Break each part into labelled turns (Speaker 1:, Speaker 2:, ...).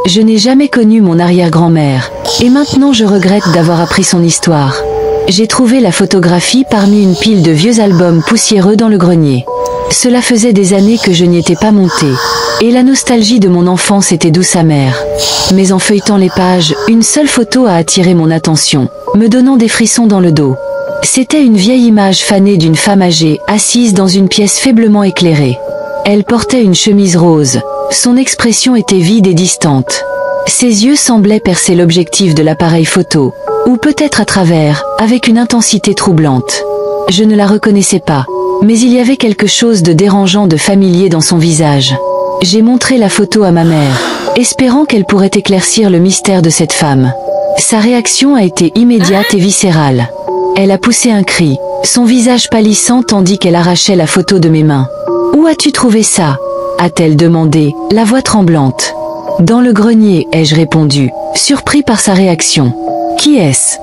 Speaker 1: Je n'ai jamais connu mon arrière-grand-mère, et maintenant je regrette d'avoir appris son histoire. J'ai trouvé la photographie parmi une pile de vieux albums poussiéreux dans le grenier. Cela faisait des années que je n'y étais pas montée, et la nostalgie de mon enfance était douce amère. Mais en feuilletant les pages, une seule photo a attiré mon attention, me donnant des frissons dans le dos. C'était une vieille image fanée d'une femme âgée, assise dans une pièce faiblement éclairée. Elle portait une chemise rose, son expression était vide et distante. Ses yeux semblaient percer l'objectif de l'appareil photo, ou peut-être à travers, avec une intensité troublante. Je ne la reconnaissais pas, mais il y avait quelque chose de dérangeant de familier dans son visage. J'ai montré la photo à ma mère, espérant qu'elle pourrait éclaircir le mystère de cette femme. Sa réaction a été immédiate et viscérale. Elle a poussé un cri, son visage pâlissant tandis qu'elle arrachait la photo de mes mains. « Où as-tu trouvé ça ?» a-t-elle demandé, la voix tremblante. « Dans le grenier » ai-je répondu, surpris par sa réaction. « Qui est-ce »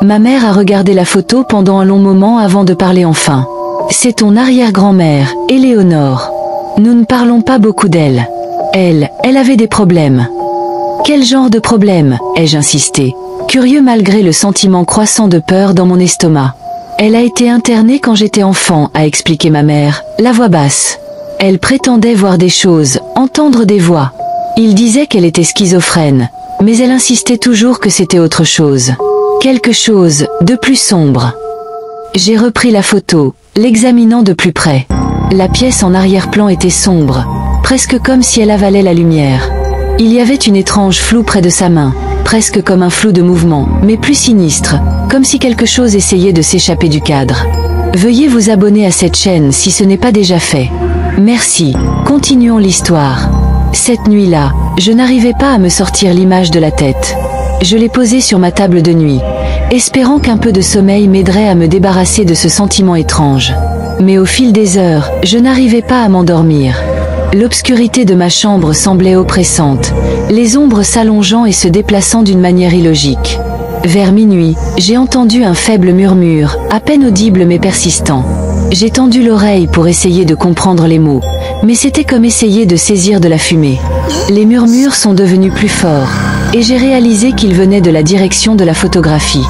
Speaker 1: Ma mère a regardé la photo pendant un long moment avant de parler enfin. « C'est ton arrière-grand-mère, Éléonore. Nous ne parlons pas beaucoup d'elle. Elle avait des problèmes. » « Quel genre de problème ?» ai-je insisté, curieux malgré le sentiment croissant de peur dans mon estomac. « Elle a été internée quand j'étais enfant » a expliqué ma mère, la voix basse. Elle prétendait voir des choses, entendre des voix. Il disait qu'elle était schizophrène, mais elle insistait toujours que c'était autre chose. Quelque chose de plus sombre. J'ai repris la photo, l'examinant de plus près. La pièce en arrière-plan était sombre, presque comme si elle avalait la lumière. Il y avait une étrange floue près de sa main, presque comme un flou de mouvement, mais plus sinistre, comme si quelque chose essayait de s'échapper du cadre. Veuillez vous abonner à cette chaîne si ce n'est pas déjà fait. Merci, continuons l'histoire. Cette nuit-là, je n'arrivais pas à me sortir l'image de la tête. Je l'ai posée sur ma table de nuit, espérant qu'un peu de sommeil m'aiderait à me débarrasser de ce sentiment étrange. Mais au fil des heures, je n'arrivais pas à m'endormir. L'obscurité de ma chambre semblait oppressante, les ombres s'allongeant et se déplaçant d'une manière illogique. Vers minuit, j'ai entendu un faible murmure, à peine audible mais persistant. J'ai tendu l'oreille pour essayer de comprendre les mots, mais c'était comme essayer de saisir de la fumée. Les murmures sont devenus plus forts, et j'ai réalisé qu'ils venaient de la direction de la photographie.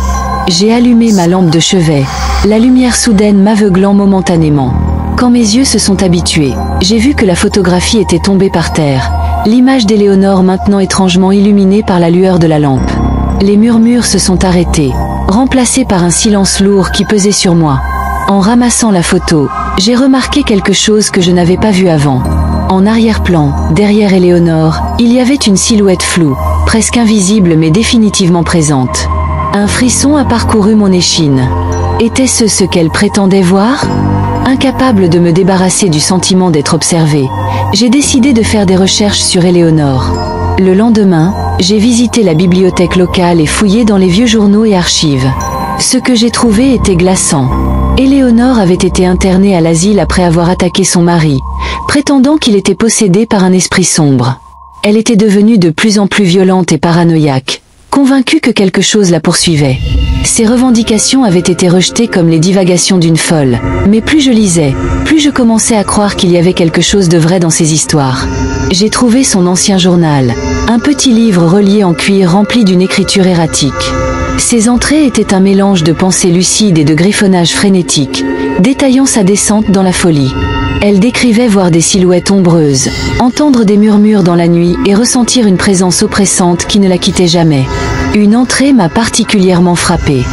Speaker 1: J'ai allumé ma lampe de chevet, la lumière soudaine m'aveuglant momentanément. Quand mes yeux se sont habitués, j'ai vu que la photographie était tombée par terre, l'image d'Éléonore maintenant étrangement illuminée par la lueur de la lampe. Les murmures se sont arrêtés, remplacés par un silence lourd qui pesait sur moi. En ramassant la photo, j'ai remarqué quelque chose que je n'avais pas vu avant. En arrière-plan, derrière Éléonore, il y avait une silhouette floue, presque invisible mais définitivement présente. Un frisson a parcouru mon échine. Était-ce ce qu'elle prétendait voir ? Incapable de me débarrasser du sentiment d'être observée, j'ai décidé de faire des recherches sur Éléonore. Le lendemain, j'ai visité la bibliothèque locale et fouillé dans les vieux journaux et archives. Ce que j'ai trouvé était glaçant. Éléonore avait été internée à l'asile après avoir attaqué son mari, prétendant qu'il était possédé par un esprit sombre. Elle était devenue de plus en plus violente et paranoïaque, convaincue que quelque chose la poursuivait. Ses revendications avaient été rejetées comme les divagations d'une folle, mais plus je lisais, plus je commençais à croire qu'il y avait quelque chose de vrai dans ces histoires. J'ai trouvé son ancien journal, un petit livre relié en cuir rempli d'une écriture erratique. Ses entrées étaient un mélange de pensées lucides et de griffonnages frénétiques, détaillant sa descente dans la folie. Elle décrivait voir des silhouettes ombreuses, entendre des murmures dans la nuit et ressentir une présence oppressante qui ne la quittait jamais. Une entrée m'a particulièrement frappée.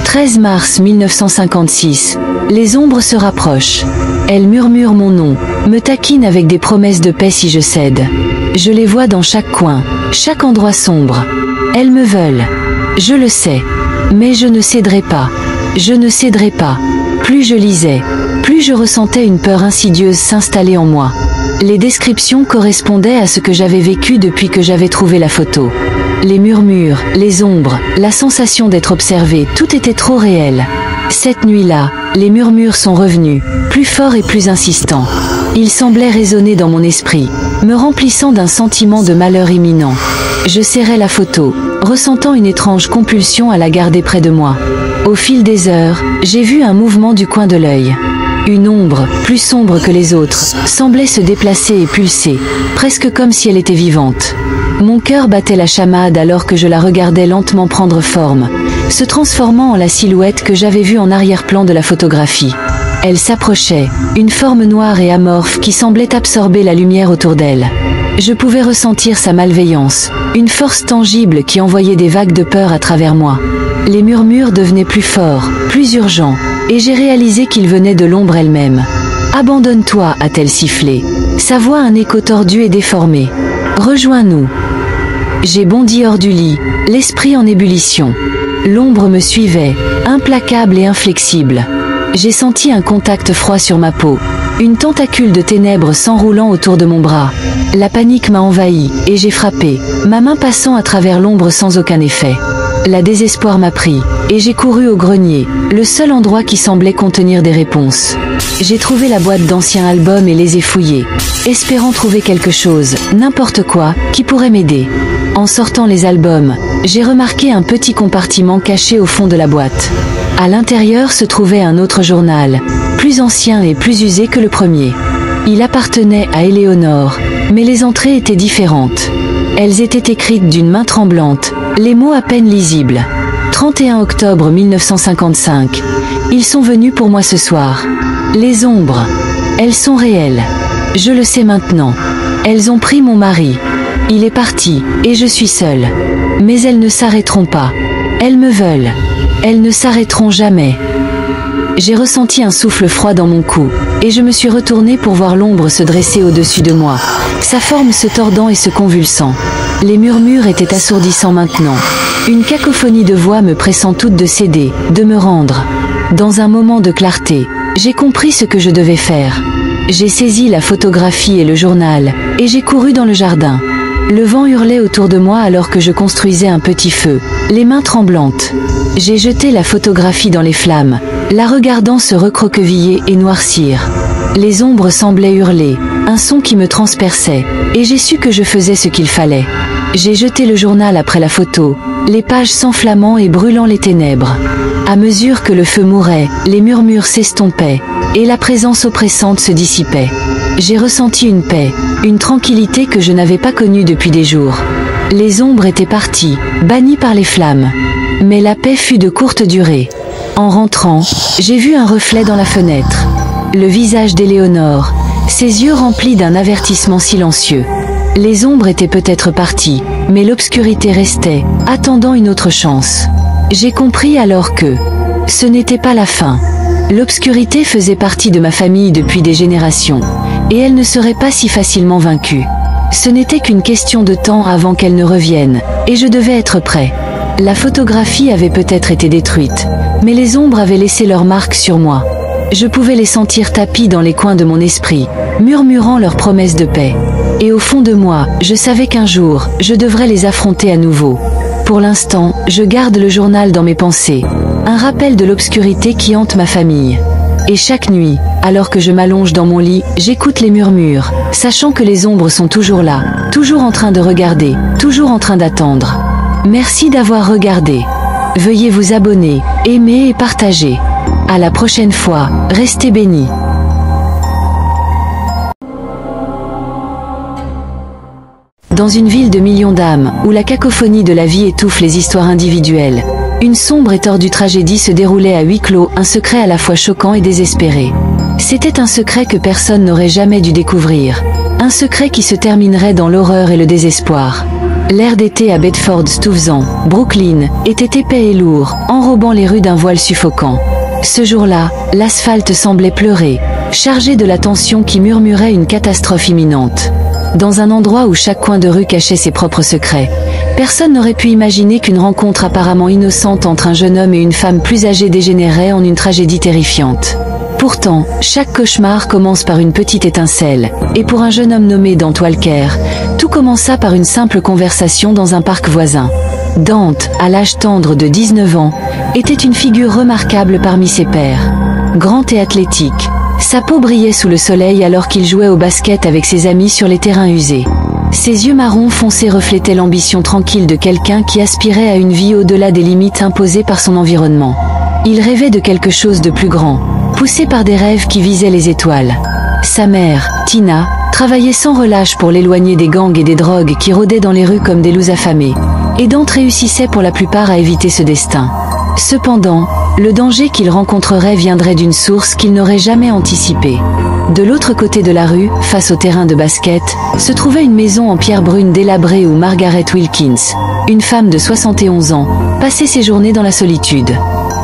Speaker 1: 13 mars 1956. Les ombres se rapprochent. Elles murmurent mon nom, me taquinent avec des promesses de paix si je cède. Je les vois dans chaque coin, chaque endroit sombre. Elles me veulent. Je le sais. Mais je ne céderai pas. Je ne céderai pas. Plus je lisais, plus je ressentais une peur insidieuse s'installer en moi. Les descriptions correspondaient à ce que j'avais vécu depuis que j'avais trouvé la photo. Les murmures, les ombres, la sensation d'être observé, tout était trop réel. Cette nuit-là, les murmures sont revenus, plus forts et plus insistants. Ils semblaient résonner dans mon esprit, me remplissant d'un sentiment de malheur imminent. Je serrais la photo, ressentant une étrange compulsion à la garder près de moi. Au fil des heures, j'ai vu un mouvement du coin de l'œil. Une ombre, plus sombre que les autres, semblait se déplacer et pulser, presque comme si elle était vivante. Mon cœur battait la chamade alors que je la regardais lentement prendre forme, se transformant en la silhouette que j'avais vue en arrière-plan de la photographie. Elle s'approchait, une forme noire et amorphe qui semblait absorber la lumière autour d'elle. Je pouvais ressentir sa malveillance, une force tangible qui envoyait des vagues de peur à travers moi. Les murmures devenaient plus forts, plus urgents, et j'ai réalisé qu'ils venaient de l'ombre elle-même. « Abandonne-toi » a-t-elle sifflé. Sa voix un écho tordu et déformé. « Rejoins-nous » J'ai bondi hors du lit, l'esprit en ébullition. L'ombre me suivait, implacable et inflexible. J'ai senti un contact froid sur ma peau, une tentacule de ténèbres s'enroulant autour de mon bras. La panique m'a envahi, et j'ai frappé, ma main passant à travers l'ombre sans aucun effet. La désespoir m'a pris, et j'ai couru au grenier, le seul endroit qui semblait contenir des réponses. J'ai trouvé la boîte d'anciens albums et les ai fouillés, espérant trouver quelque chose, n'importe quoi, qui pourrait m'aider. En sortant les albums, j'ai remarqué un petit compartiment caché au fond de la boîte. À l'intérieur se trouvait un autre journal, plus ancien et plus usé que le premier. Il appartenait à Éléonore, mais les entrées étaient différentes. Elles étaient écrites d'une main tremblante, les mots à peine lisibles. 31 octobre 1955. Ils sont venus pour moi ce soir. Les ombres. Elles sont réelles. Je le sais maintenant. Elles ont pris mon mari. Il est parti, et je suis seule. Mais elles ne s'arrêteront pas. Elles me veulent. Elles ne s'arrêteront jamais. J'ai ressenti un souffle froid dans mon cou, et je me suis retournée pour voir l'ombre se dresser au-dessus de moi, sa forme se tordant et se convulsant. Les murmures étaient assourdissants maintenant. Une cacophonie de voix me pressant toutes de céder, de me rendre. Dans un moment de clarté, j'ai compris ce que je devais faire. J'ai saisi la photographie et le journal, et j'ai couru dans le jardin. Le vent hurlait autour de moi alors que je construisais un petit feu, les mains tremblantes. J'ai jeté la photographie dans les flammes, la regardant se recroqueviller et noircir. Les ombres semblaient hurler, un son qui me transperçait, et j'ai su que je faisais ce qu'il fallait. J'ai jeté le journal après la photo, les pages s'enflammant et brûlant les ténèbres. À mesure que le feu mourait, les murmures s'estompaient, et la présence oppressante se dissipait. J'ai ressenti une paix, une tranquillité que je n'avais pas connue depuis des jours. Les ombres étaient parties, bannies par les flammes. Mais la paix fut de courte durée. En rentrant, j'ai vu un reflet dans la fenêtre. Le visage d'Éléonore, ses yeux remplis d'un avertissement silencieux. Les ombres étaient peut-être parties, mais l'obscurité restait, attendant une autre chance. J'ai compris alors que ce n'était pas la fin. L'obscurité faisait partie de ma famille depuis des générations, et elle ne serait pas si facilement vaincue. Ce n'était qu'une question de temps avant qu'elle ne revienne, et je devais être prêt. La photographie avait peut-être été détruite, mais les ombres avaient laissé leur marque sur moi. Je pouvais les sentir tapis dans les coins de mon esprit, murmurant leurs promesses de paix. Et au fond de moi, je savais qu'un jour, je devrais les affronter à nouveau. Pour l'instant, je garde le journal dans mes pensées, un rappel de l'obscurité qui hante ma famille. Et chaque nuit, alors que je m'allonge dans mon lit, j'écoute les murmures, sachant que les ombres sont toujours là, toujours en train de regarder, toujours en train d'attendre. Merci d'avoir regardé. Veuillez vous abonner, aimer et partager. À la prochaine fois, restez bénis. Dans une ville de millions d'âmes, où la cacophonie de la vie étouffe les histoires individuelles, une sombre et tordue tragédie se déroulait à huis clos, un secret à la fois choquant et désespéré. C'était un secret que personne n'aurait jamais dû découvrir. Un secret qui se terminerait dans l'horreur et le désespoir. L'air d'été à Bedford-Stuyvesant, Brooklyn, était épais et lourd, enrobant les rues d'un voile suffocant. Ce jour-là, l'asphalte semblait pleurer, chargé de la tension qui murmurait une catastrophe imminente. Dans un endroit où chaque coin de rue cachait ses propres secrets, personne n'aurait pu imaginer qu'une rencontre apparemment innocente entre un jeune homme et une femme plus âgée dégénérait en une tragédie terrifiante. Pourtant, chaque cauchemar commence par une petite étincelle, et pour un jeune homme nommé Dante Walker, tout commença par une simple conversation dans un parc voisin. Dante, à l'âge tendre de 19 ans, était une figure remarquable parmi ses pairs. Grand et athlétique, sa peau brillait sous le soleil alors qu'il jouait au basket avec ses amis sur les terrains usés. Ses yeux marron foncé reflétaient l'ambition tranquille de quelqu'un qui aspirait à une vie au-delà des limites imposées par son environnement. Il rêvait de quelque chose de plus grand, poussé par des rêves qui visaient les étoiles. Sa mère, Tina, travaillait sans relâche pour l'éloigner des gangs et des drogues qui rôdaient dans les rues comme des loups affamés. Et Dante réussissait pour la plupart à éviter ce destin. Cependant, le danger qu'il rencontrerait viendrait d'une source qu'il n'aurait jamais anticipée. De l'autre côté de la rue, face au terrain de basket, se trouvait une maison en pierre brune délabrée où Margaret Wilkins, une femme de 71 ans, passait ses journées dans la solitude.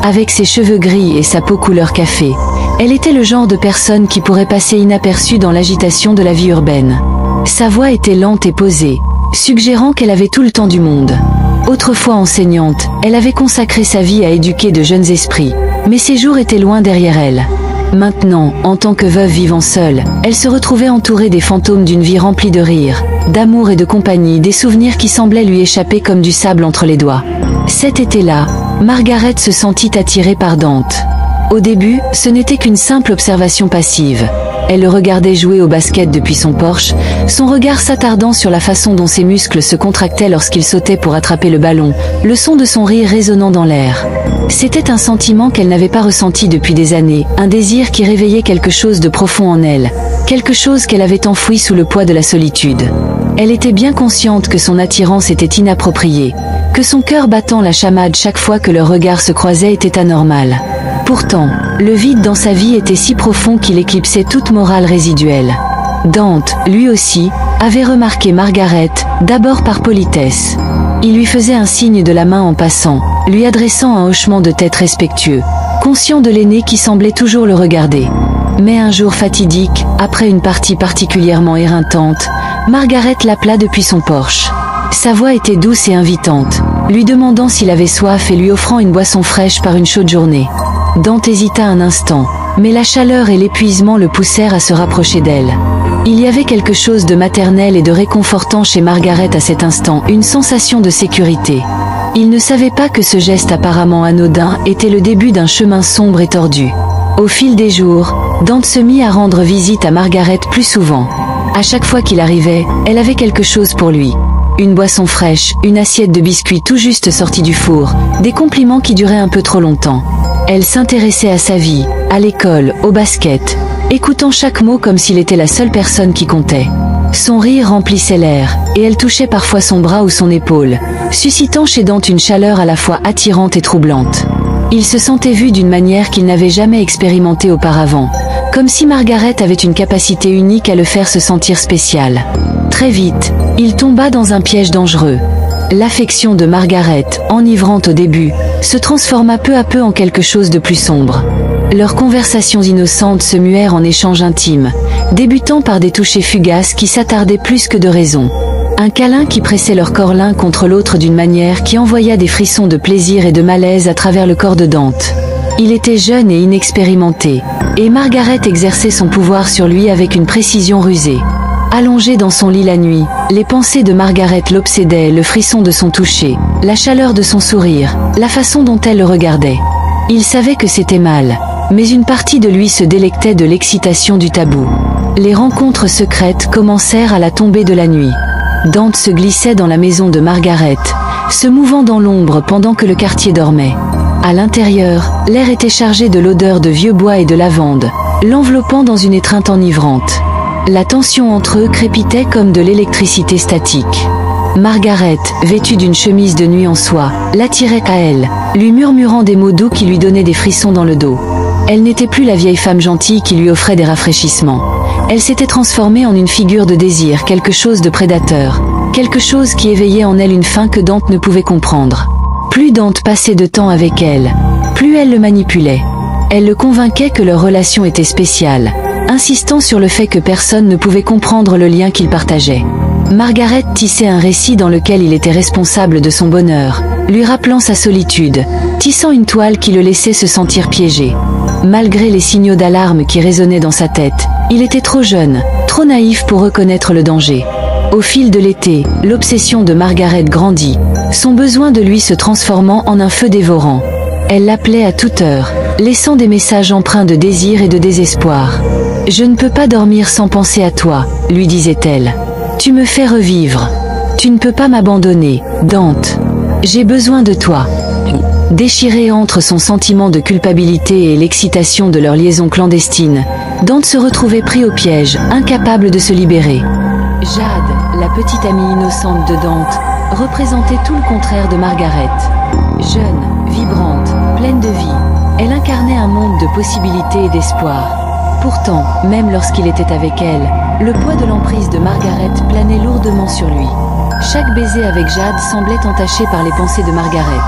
Speaker 1: Avec ses cheveux gris et sa peau couleur café, elle était le genre de personne qui pourrait passer inaperçue dans l'agitation de la vie urbaine. Sa voix était lente et posée, suggérant qu'elle avait tout le temps du monde. Autrefois enseignante, elle avait consacré sa vie à éduquer de jeunes esprits, mais ses jours étaient loin derrière elle. Maintenant, en tant que veuve vivant seule, elle se retrouvait entourée des fantômes d'une vie remplie de rire, d'amour et de compagnie, des souvenirs qui semblaient lui échapper comme du sable entre les doigts. Cet été-là, Margaret se sentit attirée par Dante. Au début, ce n'était qu'une simple observation passive. Elle le regardait jouer au basket depuis son porche, son regard s'attardant sur la façon dont ses muscles se contractaient lorsqu'il sautait pour attraper le ballon, le son de son rire résonnant dans l'air. C'était un sentiment qu'elle n'avait pas ressenti depuis des années, un désir qui réveillait quelque chose de profond en elle, quelque chose qu'elle avait enfoui sous le poids de la solitude. Elle était bien consciente que son attirance était inappropriée, que son cœur battant la chamade chaque fois que leurs regards se croisaient était anormal. Pourtant, le vide dans sa vie était si profond qu'il éclipsait toute morale résiduelle. Dante, lui aussi, avait remarqué Margaret, d'abord par politesse. Il lui faisait un signe de la main en passant, lui adressant un hochement de tête respectueux, conscient de l'aîné qui semblait toujours le regarder. Mais un jour fatidique, après une partie particulièrement éreintante, Margaret l'appela depuis son porche. Sa voix était douce et invitante, lui demandant s'il avait soif et lui offrant une boisson fraîche par une chaude journée. Dante hésita un instant, mais la chaleur et l'épuisement le poussèrent à se rapprocher d'elle. Il y avait quelque chose de maternel et de réconfortant chez Margaret à cet instant, une sensation de sécurité. Il ne savait pas que ce geste apparemment anodin était le début d'un chemin sombre et tordu. Au fil des jours, Dante se mit à rendre visite à Margaret plus souvent. À chaque fois qu'il arrivait, elle avait quelque chose pour lui. Une boisson fraîche, une assiette de biscuits tout juste sortis du four, des compliments qui duraient un peu trop longtemps. Elle s'intéressait à sa vie, à l'école, au basket, écoutant chaque mot comme s'il était la seule personne qui comptait. Son rire remplissait l'air, et elle touchait parfois son bras ou son épaule, suscitant chez Dante une chaleur à la fois attirante et troublante. Il se sentait vu d'une manière qu'il n'avait jamais expérimentée auparavant, comme si Margaret avait une capacité unique à le faire se sentir spécial. Très vite, il tomba dans un piège dangereux. L'affection de Margaret, enivrante au début, se transforma peu à peu en quelque chose de plus sombre. Leurs conversations innocentes se muèrent en échanges intimes, débutant par des touchés fugaces qui s'attardaient plus que de raison. Un câlin qui pressait leur corps l'un contre l'autre d'une manière qui envoya des frissons de plaisir et de malaise à travers le corps de Dante. Il était jeune et inexpérimenté, et Margaret exerçait son pouvoir sur lui avec une précision rusée. Allongé dans son lit la nuit, les pensées de Margaret l'obsédaient, le frisson de son toucher, la chaleur de son sourire, la façon dont elle le regardait. Il savait que c'était mal, mais une partie de lui se délectait de l'excitation du tabou. Les rencontres secrètes commencèrent à la tombée de la nuit. Dante se glissait dans la maison de Margaret, se mouvant dans l'ombre pendant que le quartier dormait. À l'intérieur, l'air était chargé de l'odeur de vieux bois et de lavande, l'enveloppant dans une étreinte enivrante. La tension entre eux crépitait comme de l'électricité statique. Margaret, vêtue d'une chemise de nuit en soie, l'attirait à elle, lui murmurant des mots doux qui lui donnaient des frissons dans le dos. Elle n'était plus la vieille femme gentille qui lui offrait des rafraîchissements. Elle s'était transformée en une figure de désir, quelque chose de prédateur, quelque chose qui éveillait en elle une faim que Dante ne pouvait comprendre. Plus Dante passait de temps avec elle, plus elle le manipulait. Elle le convainquait que leur relation était spéciale, insistant sur le fait que personne ne pouvait comprendre le lien qu'ils partageaient. Margaret tissait un récit dans lequel il était responsable de son bonheur, lui rappelant sa solitude, tissant une toile qui le laissait se sentir piégé. Malgré les signaux d'alarme qui résonnaient dans sa tête, il était trop jeune, trop naïf pour reconnaître le danger. Au fil de l'été, l'obsession de Margaret grandit, son besoin de lui se transformant en un feu dévorant. Elle l'appelait à toute heure, laissant des messages empreints de désir et de désespoir. « Je ne peux pas dormir sans penser à toi », lui disait-elle. « Tu me fais revivre. Tu ne peux pas m'abandonner, Dante. J'ai besoin de toi. » Déchiré entre son sentiment de culpabilité et l'excitation de leur liaison clandestine, Dante se retrouvait pris au piège, incapable de se libérer. Jade, la petite amie innocente de Dante, représentait tout le contraire de Margaret. Jeune, vibrante, pleine de vie, elle incarnait un monde de possibilités et d'espoir. Pourtant, même lorsqu'il était avec elle, le poids de l'emprise de Margaret planait lourdement sur lui. Chaque baiser avec Jade semblait entaché par les pensées de Margaret.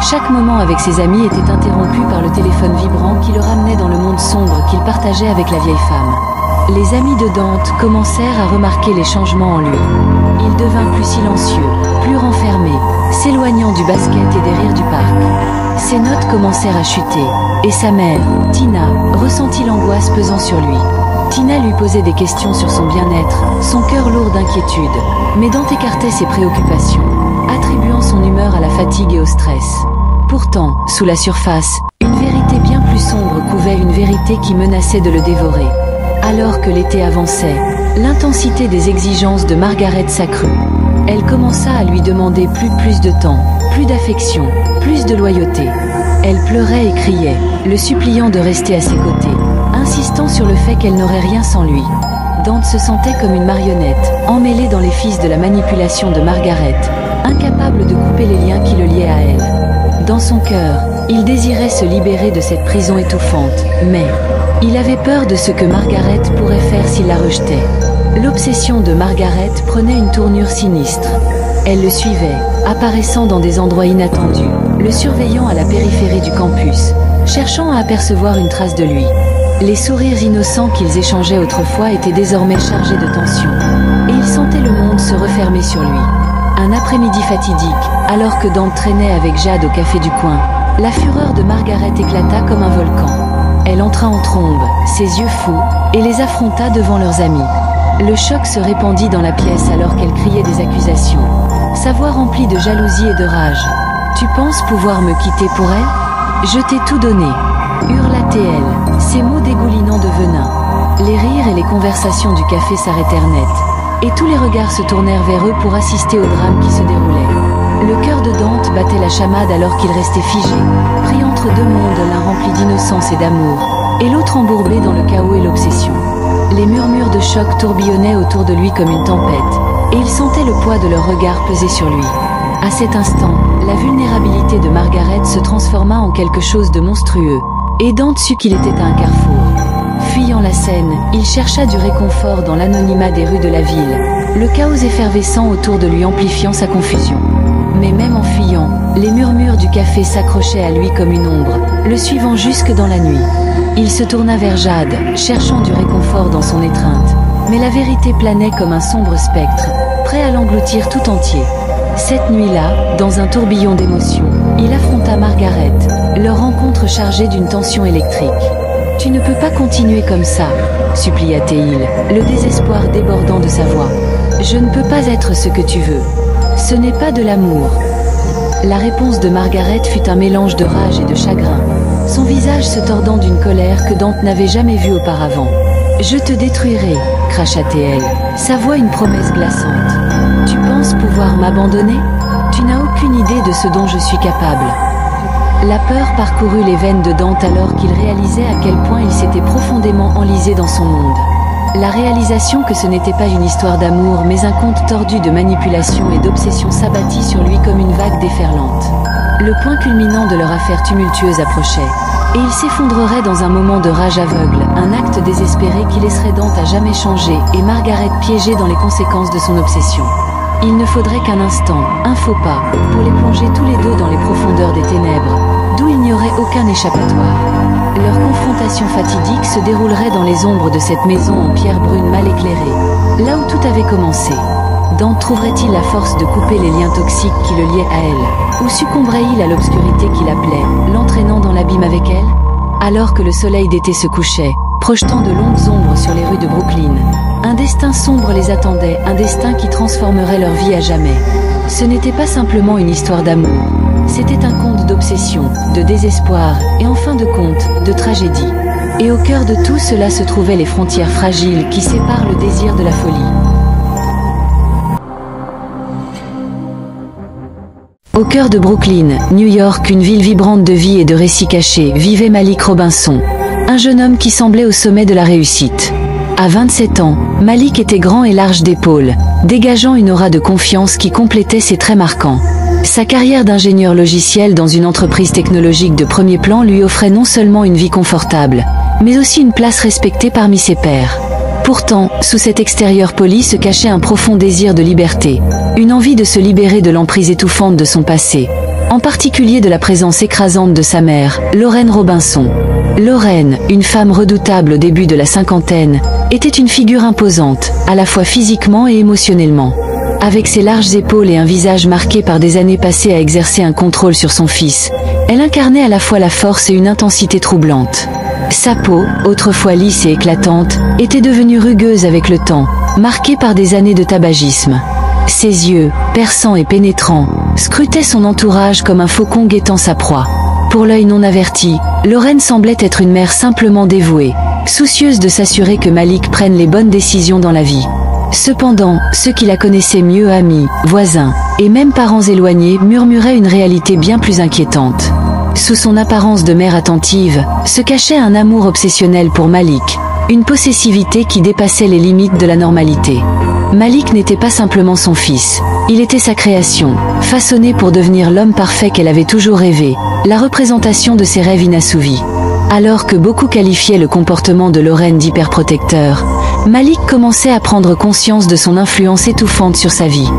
Speaker 1: Chaque moment avec ses amis était interrompu par le téléphone vibrant qui le ramenait dans le monde sombre qu'il partageait avec la vieille femme. Les amis de Dante commencèrent à remarquer les changements en lui. Il devint plus silencieux, plus renfermé, s'éloignant du basket et des rires du parc. Ses notes commencèrent à chuter, et sa mère, Tina, ressentit l'angoisse pesant sur lui. Tina lui posait des questions sur son bien-être, son cœur lourd d'inquiétude, mais Dante écartait ses préoccupations, attribuant son humeur à la fatigue et au stress. Pourtant, sous la surface, une vérité bien plus sombre couvait une vérité qui menaçait de le dévorer. Alors que l'été avançait, l'intensité des exigences de Margaret s'accrut. Elle commença à lui demander plus de temps, plus d'affection, plus de loyauté. Elle pleurait et criait, le suppliant de rester à ses côtés, insistant sur le fait qu'elle n'aurait rien sans lui. Dante se sentait comme une marionnette, emmêlée dans les fils de la manipulation de Margaret, incapable de couper les liens qui le liaient à elle. Dans son cœur, il désirait se libérer de cette prison étouffante, mais il avait peur de ce que Margaret pourrait faire s'il la rejetait. L'obsession de Margaret prenait une tournure sinistre. Elle le suivait, apparaissant dans des endroits inattendus, le surveillant à la périphérie du campus, cherchant à apercevoir une trace de lui. Les sourires innocents qu'ils échangeaient autrefois étaient désormais chargés de tension, et il sentait le monde se refermer sur lui. Un après-midi fatidique, alors que Dante traînait avec Jade au café du coin, la fureur de Margaret éclata comme un volcan. Elle entra en trombe, ses yeux fous, et les affronta devant leurs amis. Le choc se répandit dans la pièce alors qu'elle criait des accusations, sa voix remplie de jalousie et de rage. « Tu penses pouvoir me quitter pour elle? Je t'ai tout donné !» hurla-t-elle, ses mots dégoulinant de venin. Les rires et les conversations du café s'arrêtèrent net, et tous les regards se tournèrent vers eux pour assister au drame qui se déroulait. Le cœur de Dante battait la chamade alors qu'il restait figé, pris entre deux mondes, l'un rempli d'innocence et d'amour, et l'autre embourbé dans le chaos et l'obsession. Les murmures de choc tourbillonnaient autour de lui comme une tempête, et il sentait le poids de leurs regards peser sur lui. À cet instant, la vulnérabilité de Margaret se transforma en quelque chose de monstrueux, et Dante sut qu'il était à un carrefour. Fuyant la scène, il chercha du réconfort dans l'anonymat des rues de la ville, le chaos effervescent autour de lui amplifiant sa confusion. Mais même en fuyant, les murmures du café s'accrochaient à lui comme une ombre, le suivant jusque dans la nuit. Il se tourna vers Jade, cherchant du réconfort dans son étreinte, mais la vérité planait comme un sombre spectre, prêt à l'engloutir tout entier. Cette nuit-là, dans un tourbillon d'émotions, il affronta Margaret, leur rencontre chargée d'une tension électrique. « Tu ne peux pas continuer comme ça, » supplia-t-il, le désespoir débordant de sa voix. « Je ne peux pas être ce que tu veux. Ce n'est pas de l'amour. » La réponse de Margaret fut un mélange de rage et de chagrin, son visage se tordant d'une colère que Dante n'avait jamais vue auparavant. « Je te détruirai, » cracha-t-elle, sa voix une promesse glaçante. « Tu penses pouvoir m'abandonner? Tu n'as aucune idée de ce dont je suis capable. » La peur parcourut les veines de Dante alors qu'il réalisait à quel point il s'était profondément enlisé dans son monde. La réalisation que ce n'était pas une histoire d'amour mais un conte tordu de manipulation et d'obsession s'abattit sur lui comme une vague déferlante. Le point culminant de leur affaire tumultueuse approchait, et il s'effondrerait dans un moment de rage aveugle, un acte désespéré qui laisserait Dante à jamais changer et Margaret piégée dans les conséquences de son obsession. Il ne faudrait qu'un instant, un faux pas, pour les plonger tous les deux dans les profondeurs des ténèbres, d'où il n'y aurait aucun échappatoire. Leur confrontation fatidique se déroulerait dans les ombres de cette maison en pierre brune mal éclairée, là où tout avait commencé. Dante trouverait-il la force de couper les liens toxiques qui le liaient à elle, ou succomberait-il à l'obscurité qui l'appelait, l'entraînant dans l'abîme avec elle? Alors que le soleil d'été se couchait, projetant de longues ombres sur les rues de Brooklyn, un destin sombre les attendait, un destin qui transformerait leur vie à jamais. Ce n'était pas simplement une histoire d'amour, c'était un conte d'obsession, de désespoir, et en fin de compte, de tragédie. Et au cœur de tout cela se trouvaient les frontières fragiles qui séparent le désir de la folie. Au cœur de Brooklyn, New York, une ville vibrante de vie et de récits cachés, vivait Malik Robinson. un jeune homme qui semblait au sommet de la réussite. À 27 ans, Malik était grand et large d'épaules, dégageant une aura de confiance qui complétait ses traits marquants. Sa carrière d'ingénieur logiciel dans une entreprise technologique de premier plan lui offrait non seulement une vie confortable, mais aussi une place respectée parmi ses pairs. Pourtant, sous cet extérieur poli se cachait un profond désir de liberté, une envie de se libérer de l'emprise étouffante de son passé, en particulier de la présence écrasante de sa mère, Lorraine Robinson. Lorraine, une femme redoutable au début de la cinquantaine, était une figure imposante, à la fois physiquement et émotionnellement. Avec ses larges épaules et un visage marqué par des années passées à exercer un contrôle sur son fils, elle incarnait à la fois la force et une intensité troublante. Sa peau, autrefois lisse et éclatante, était devenue rugueuse avec le temps, marquée par des années de tabagisme. Ses yeux, perçants et pénétrants, scrutaient son entourage comme un faucon guettant sa proie. Pour l'œil non averti, Lorraine semblait être une mère simplement dévouée, soucieuse de s'assurer que Malik prenne les bonnes décisions dans la vie. Cependant, ceux qui la connaissaient mieux, amis, voisins, et même parents éloignés, murmuraient une réalité bien plus inquiétante. Sous son apparence de mère attentive, se cachait un amour obsessionnel pour Malik, une possessivité qui dépassait les limites de la normalité. Malik n'était pas simplement son fils, il était sa création, façonné pour devenir l'homme parfait qu'elle avait toujours rêvé, la représentation de ses rêves inassouvis. Alors que beaucoup qualifiaient le comportement de Lorraine d'hyperprotecteur, Malik commençait à prendre conscience de son influence étouffante sur sa vie.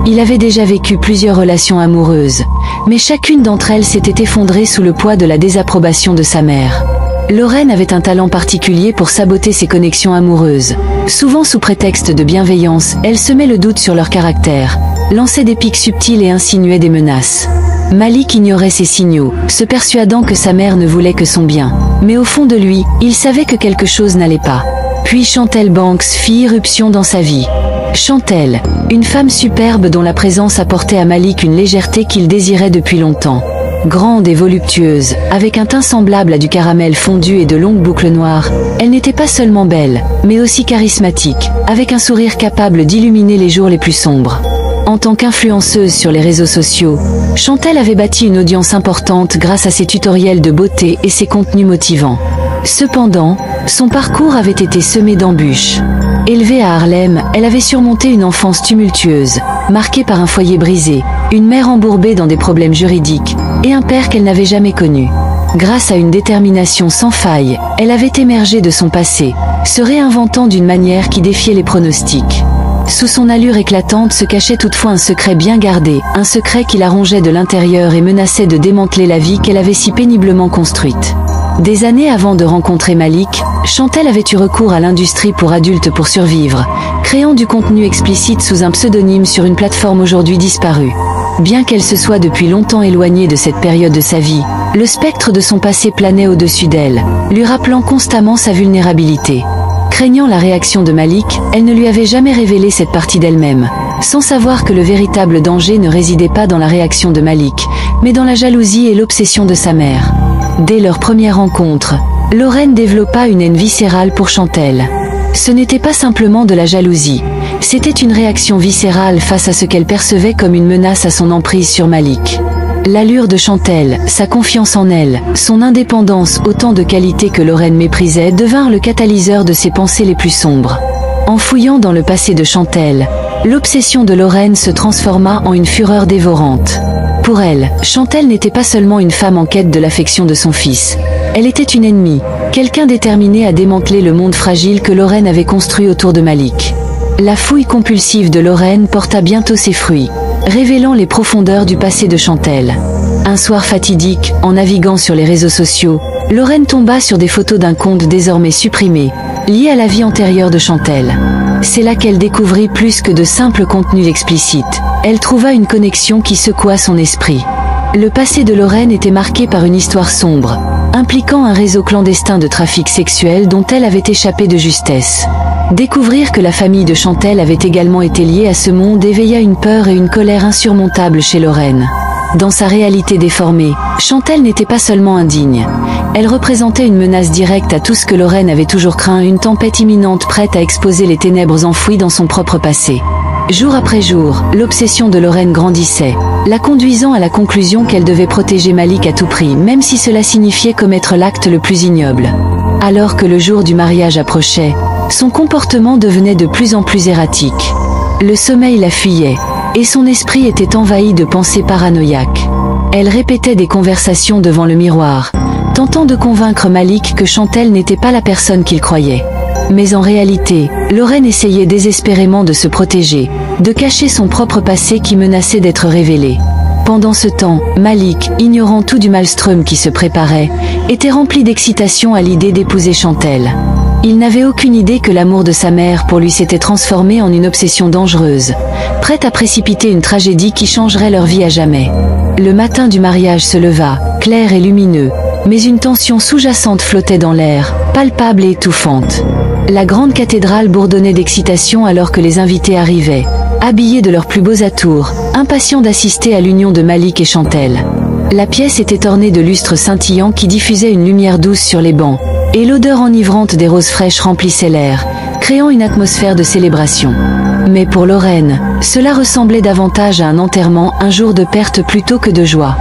Speaker 1: Il avait déjà vécu plusieurs relations amoureuses, mais chacune d'entre elles s'était effondrée sous le poids de la désapprobation de sa mère. Lorraine avait un talent particulier pour saboter ses connexions amoureuses. Souvent sous prétexte de bienveillance, elle semait le doute sur leur caractère, lançait des pics subtils et insinuait des menaces. Malik ignorait ces signaux, se persuadant que sa mère ne voulait que son bien. Mais au fond de lui, il savait que quelque chose n'allait pas. Puis Chantel Banks fit irruption dans sa vie. Chantel, une femme superbe dont la présence apportait à Malik une légèreté qu'il désirait depuis longtemps. Grande et voluptueuse, avec un teint semblable à du caramel fondu et de longues boucles noires, elle n'était pas seulement belle, mais aussi charismatique, avec un sourire capable d'illuminer les jours les plus sombres. En tant qu'influenceuse sur les réseaux sociaux, Chantel avait bâti une audience importante grâce à ses tutoriels de beauté et ses contenus motivants. Cependant, son parcours avait été semé d'embûches. Élevée à Harlem, elle avait surmonté une enfance tumultueuse, marquée par un foyer brisé, une mère embourbée dans des problèmes juridiques, et un père qu'elle n'avait jamais connu. Grâce à une détermination sans faille, elle avait émergé de son passé, se réinventant d'une manière qui défiait les pronostics. Sous son allure éclatante se cachait toutefois un secret bien gardé, un secret qui la rongeait de l'intérieur et menaçait de démanteler la vie qu'elle avait si péniblement construite. Des années avant de rencontrer Malik, Chantel avait eu recours à l'industrie pour adultes pour survivre, créant du contenu explicite sous un pseudonyme sur une plateforme aujourd'hui disparue. Bien qu'elle se soit depuis longtemps éloignée de cette période de sa vie, le spectre de son passé planait au-dessus d'elle, lui rappelant constamment sa vulnérabilité. Craignant la réaction de Malik, elle ne lui avait jamais révélé cette partie d'elle-même, sans savoir que le véritable danger ne résidait pas dans la réaction de Malik, mais dans la jalousie et l'obsession de sa mère. Dès leur première rencontre, Lorraine développa une haine viscérale pour Chantel. Ce n'était pas simplement de la jalousie, c'était une réaction viscérale face à ce qu'elle percevait comme une menace à son emprise sur Malik. L'allure de Chantel, sa confiance en elle, son indépendance, autant de qualités que Lorraine méprisait, devinrent le catalyseur de ses pensées les plus sombres. En fouillant dans le passé de Chantel, l'obsession de Lorraine se transforma en une fureur dévorante. Pour elle, Chantel n'était pas seulement une femme en quête de l'affection de son fils. Elle était une ennemie, quelqu'un déterminé à démanteler le monde fragile que Lorraine avait construit autour de Malik. La fouille compulsive de Lorraine porta bientôt ses fruits, révélant les profondeurs du passé de Chantel. Un soir fatidique, en naviguant sur les réseaux sociaux, Lorraine tomba sur des photos d'un compte désormais supprimé, lié à la vie antérieure de Chantel. C'est là qu'elle découvrit plus que de simples contenus explicites. Elle trouva une connexion qui secoua son esprit. Le passé de Lorraine était marqué par une histoire sombre, impliquant un réseau clandestin de trafic sexuel dont elle avait échappé de justesse. Découvrir que la famille de Chantel avait également été liée à ce monde éveilla une peur et une colère insurmontables chez Lorraine. Dans sa réalité déformée, Chantel n'était pas seulement indigne. Elle représentait une menace directe à tout ce que Lorraine avait toujours craint, une tempête imminente prête à exposer les ténèbres enfouies dans son propre passé. Jour après jour, l'obsession de Lorraine grandissait, la conduisant à la conclusion qu'elle devait protéger Malik à tout prix, même si cela signifiait commettre l'acte le plus ignoble. Alors que le jour du mariage approchait, son comportement devenait de plus en plus erratique. Le sommeil la fuyait, et son esprit était envahi de pensées paranoïaques. Elle répétait des conversations devant le miroir, tentant de convaincre Malik que Chantelle n'était pas la personne qu'il croyait. Mais en réalité, Lorraine essayait désespérément de se protéger, de cacher son propre passé qui menaçait d'être révélé. Pendant ce temps, Malik, ignorant tout du maelstrom qui se préparait, était rempli d'excitation à l'idée d'épouser Chantelle. Il n'avait aucune idée que l'amour de sa mère pour lui s'était transformé en une obsession dangereuse, prête à précipiter une tragédie qui changerait leur vie à jamais. Le matin du mariage se leva, clair et lumineux, mais une tension sous-jacente flottait dans l'air, palpable et étouffante. La grande cathédrale bourdonnait d'excitation alors que les invités arrivaient, habillés de leurs plus beaux atours, impatients d'assister à l'union de Malik et Chantelle. La pièce était ornée de lustres scintillants qui diffusaient une lumière douce sur les bancs, et l'odeur enivrante des roses fraîches remplissait l'air, créant une atmosphère de célébration. Mais pour Lorraine, cela ressemblait davantage à un enterrement, un jour de perte plutôt que de joie.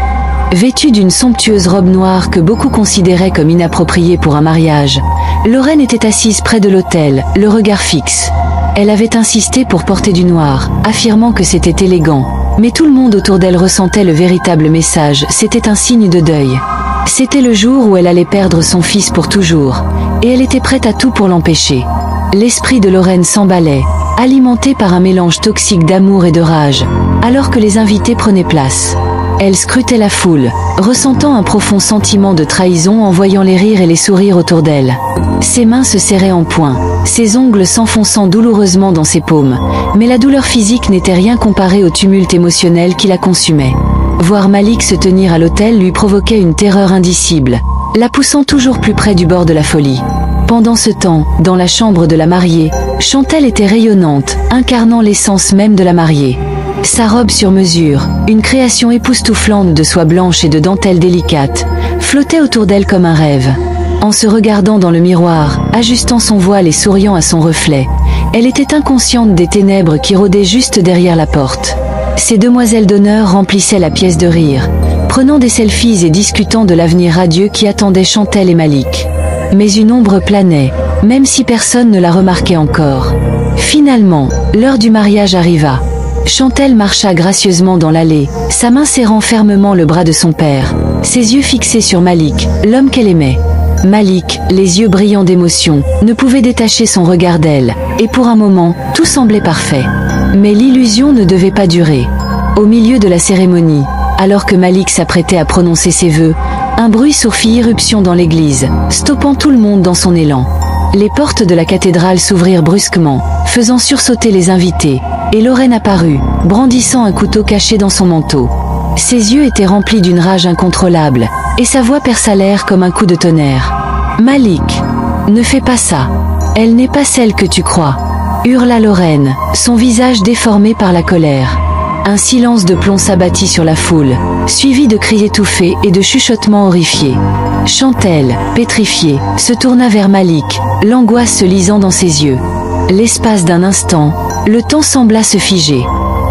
Speaker 1: Vêtue d'une somptueuse robe noire que beaucoup considéraient comme inappropriée pour un mariage, Lorraine était assise près de l'autel, le regard fixe. Elle avait insisté pour porter du noir, affirmant que c'était élégant. Mais tout le monde autour d'elle ressentait le véritable message, c'était un signe de deuil. C'était le jour où elle allait perdre son fils pour toujours, et elle était prête à tout pour l'empêcher. L'esprit de Lorraine s'emballait, alimenté par un mélange toxique d'amour et de rage, alors que les invités prenaient place. Elle scrutait la foule, ressentant un profond sentiment de trahison en voyant les rires et les sourires autour d'elle. Ses mains se serraient en poing, ses ongles s'enfonçant douloureusement dans ses paumes, mais la douleur physique n'était rien comparée au tumulte émotionnel qui la consumait. Voir Malik se tenir à l'autel lui provoquait une terreur indicible, la poussant toujours plus près du bord de la folie. Pendant ce temps, dans la chambre de la mariée, Chantelle était rayonnante, incarnant l'essence même de la mariée. Sa robe sur mesure, une création époustouflante de soie blanche et de dentelle délicate, flottait autour d'elle comme un rêve. En se regardant dans le miroir, ajustant son voile et souriant à son reflet, elle était inconsciente des ténèbres qui rôdaient juste derrière la porte. Ces demoiselles d'honneur remplissaient la pièce de rire, prenant des selfies et discutant de l'avenir radieux qui attendait Chantelle et Malik. Mais une ombre planait, même si personne ne la remarquait encore. Finalement, l'heure du mariage arriva. Chantelle marcha gracieusement dans l'allée, sa main serrant fermement le bras de son père, ses yeux fixés sur Malik, l'homme qu'elle aimait. Malik, les yeux brillants d'émotion, ne pouvait détacher son regard d'elle, et pour un moment, tout semblait parfait. Mais l'illusion ne devait pas durer. Au milieu de la cérémonie, alors que Malik s'apprêtait à prononcer ses vœux, un bruit sourd fit irruption dans l'église, stoppant tout le monde dans son élan. Les portes de la cathédrale s'ouvrirent brusquement, faisant sursauter les invités, et Lorraine apparut, brandissant un couteau caché dans son manteau. Ses yeux étaient remplis d'une rage incontrôlable, et sa voix perça l'air comme un coup de tonnerre. « Malik, ne fais pas ça. Elle n'est pas celle que tu crois. » hurla Lorraine, son visage déformé par la colère. Un silence de plomb s'abattit sur la foule, suivi de cris étouffés et de chuchotements horrifiés. Chantelle, pétrifiée, se tourna vers Malik, l'angoisse se lisant dans ses yeux. L'espace d'un instant, le temps sembla se figer.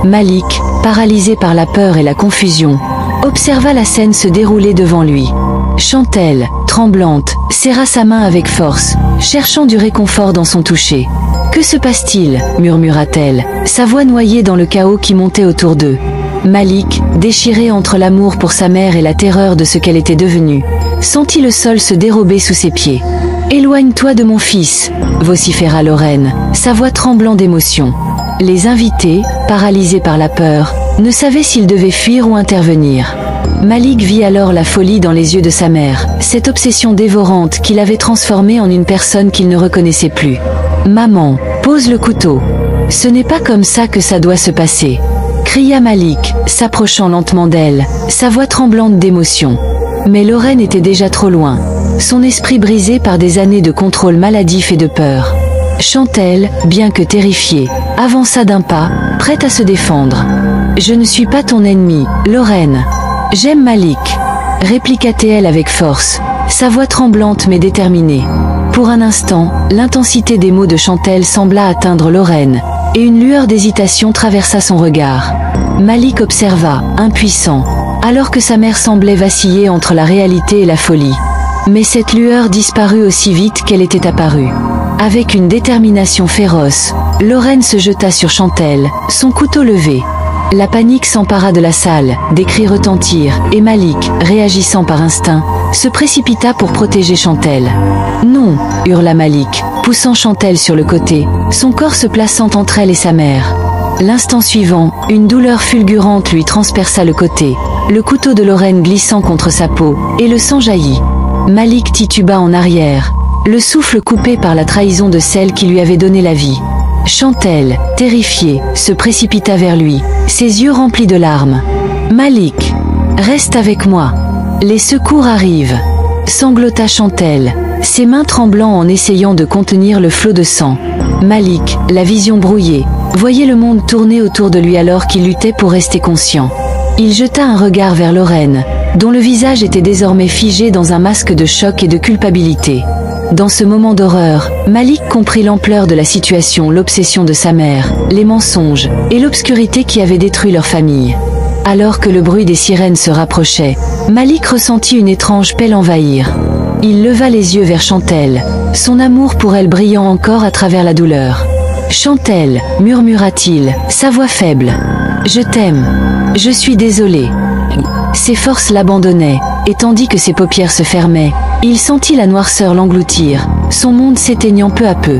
Speaker 1: Malik, paralysé par la peur et la confusion, observa la scène se dérouler devant lui. Chantelle, tremblante, serra sa main avec force, cherchant du réconfort dans son toucher. « Que se passe-t-il » murmura-t-elle, sa voix noyée dans le chaos qui montait autour d'eux. Malik, déchiré entre l'amour pour sa mère et la terreur de ce qu'elle était devenue, sentit le sol se dérober sous ses pieds. « Éloigne-toi de mon fils » vociféra Lorraine, sa voix tremblant d'émotion. Les invités, paralysés par la peur, ne savaient s'ils devaient fuir ou intervenir. Malik vit alors la folie dans les yeux de sa mère, cette obsession dévorante qui l'avait transformé en une personne qu'il ne reconnaissait plus. « Maman, pose le couteau. Ce n'est pas comme ça que ça doit se passer. » cria Malik, s'approchant lentement d'elle, sa voix tremblante d'émotion. Mais Lorraine était déjà trop loin, son esprit brisé par des années de contrôle maladif et de peur. Chantelle, bien que terrifiée, avança d'un pas, prête à se défendre. « Je ne suis pas ton ennemi, Lorraine. J'aime Malik » répliqua-t-elle avec force, sa voix tremblante mais déterminée. Pour un instant, l'intensité des mots de Chantelle sembla atteindre Lorraine, et une lueur d'hésitation traversa son regard. Malik observa, impuissant, alors que sa mère semblait vaciller entre la réalité et la folie. Mais cette lueur disparut aussi vite qu'elle était apparue. Avec une détermination féroce, Lorraine se jeta sur Chantelle, son couteau levé. La panique s'empara de la salle, des cris retentirent, et Malik, réagissant par instinct, se précipita pour protéger Chantelle. « Non !» hurla Malik, poussant Chantelle sur le côté, son corps se plaçant entre elle et sa mère. L'instant suivant, une douleur fulgurante lui transperça le côté, le couteau de Lorraine glissant contre sa peau, et le sang jaillit. Malik tituba en arrière, le souffle coupé par la trahison de celle qui lui avait donné la vie. Chantelle, terrifiée, se précipita vers lui, ses yeux remplis de larmes. « Malik, reste avec moi. Les secours arrivent. » Sanglota Chantelle, ses mains tremblant en essayant de contenir le flot de sang. Malik, la vision brouillée, voyait le monde tourner autour de lui alors qu'il luttait pour rester conscient. Il jeta un regard vers Lorraine, dont le visage était désormais figé dans un masque de choc et de culpabilité. Dans ce moment d'horreur, Malik comprit l'ampleur de la situation, l'obsession de sa mère, les mensonges, et l'obscurité qui avait détruit leur famille. Alors que le bruit des sirènes se rapprochait, Malik ressentit une étrange paix l'envahir. Il leva les yeux vers Chantelle, son amour pour elle brillant encore à travers la douleur. « Chantelle, murmura-t-il, sa voix faible. Je t'aime. Je suis désolé. » Ses forces l'abandonnaient, et tandis que ses paupières se fermaient, il sentit la noirceur l'engloutir, son monde s'éteignant peu à peu.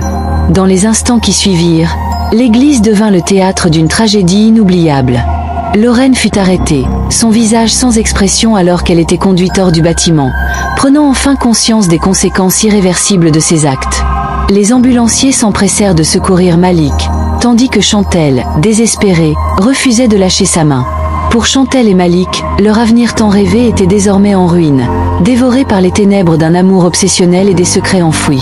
Speaker 1: Dans les instants qui suivirent, l'église devint le théâtre d'une tragédie inoubliable. Lorraine fut arrêtée, son visage sans expression alors qu'elle était conduite hors du bâtiment, prenant enfin conscience des conséquences irréversibles de ses actes. Les ambulanciers s'empressèrent de secourir Malik, tandis que Chantelle, désespérée, refusait de lâcher sa main. Pour Chantelle et Malik, leur avenir tant rêvé était désormais en ruine, dévoré par les ténèbres d'un amour obsessionnel et des secrets enfouis.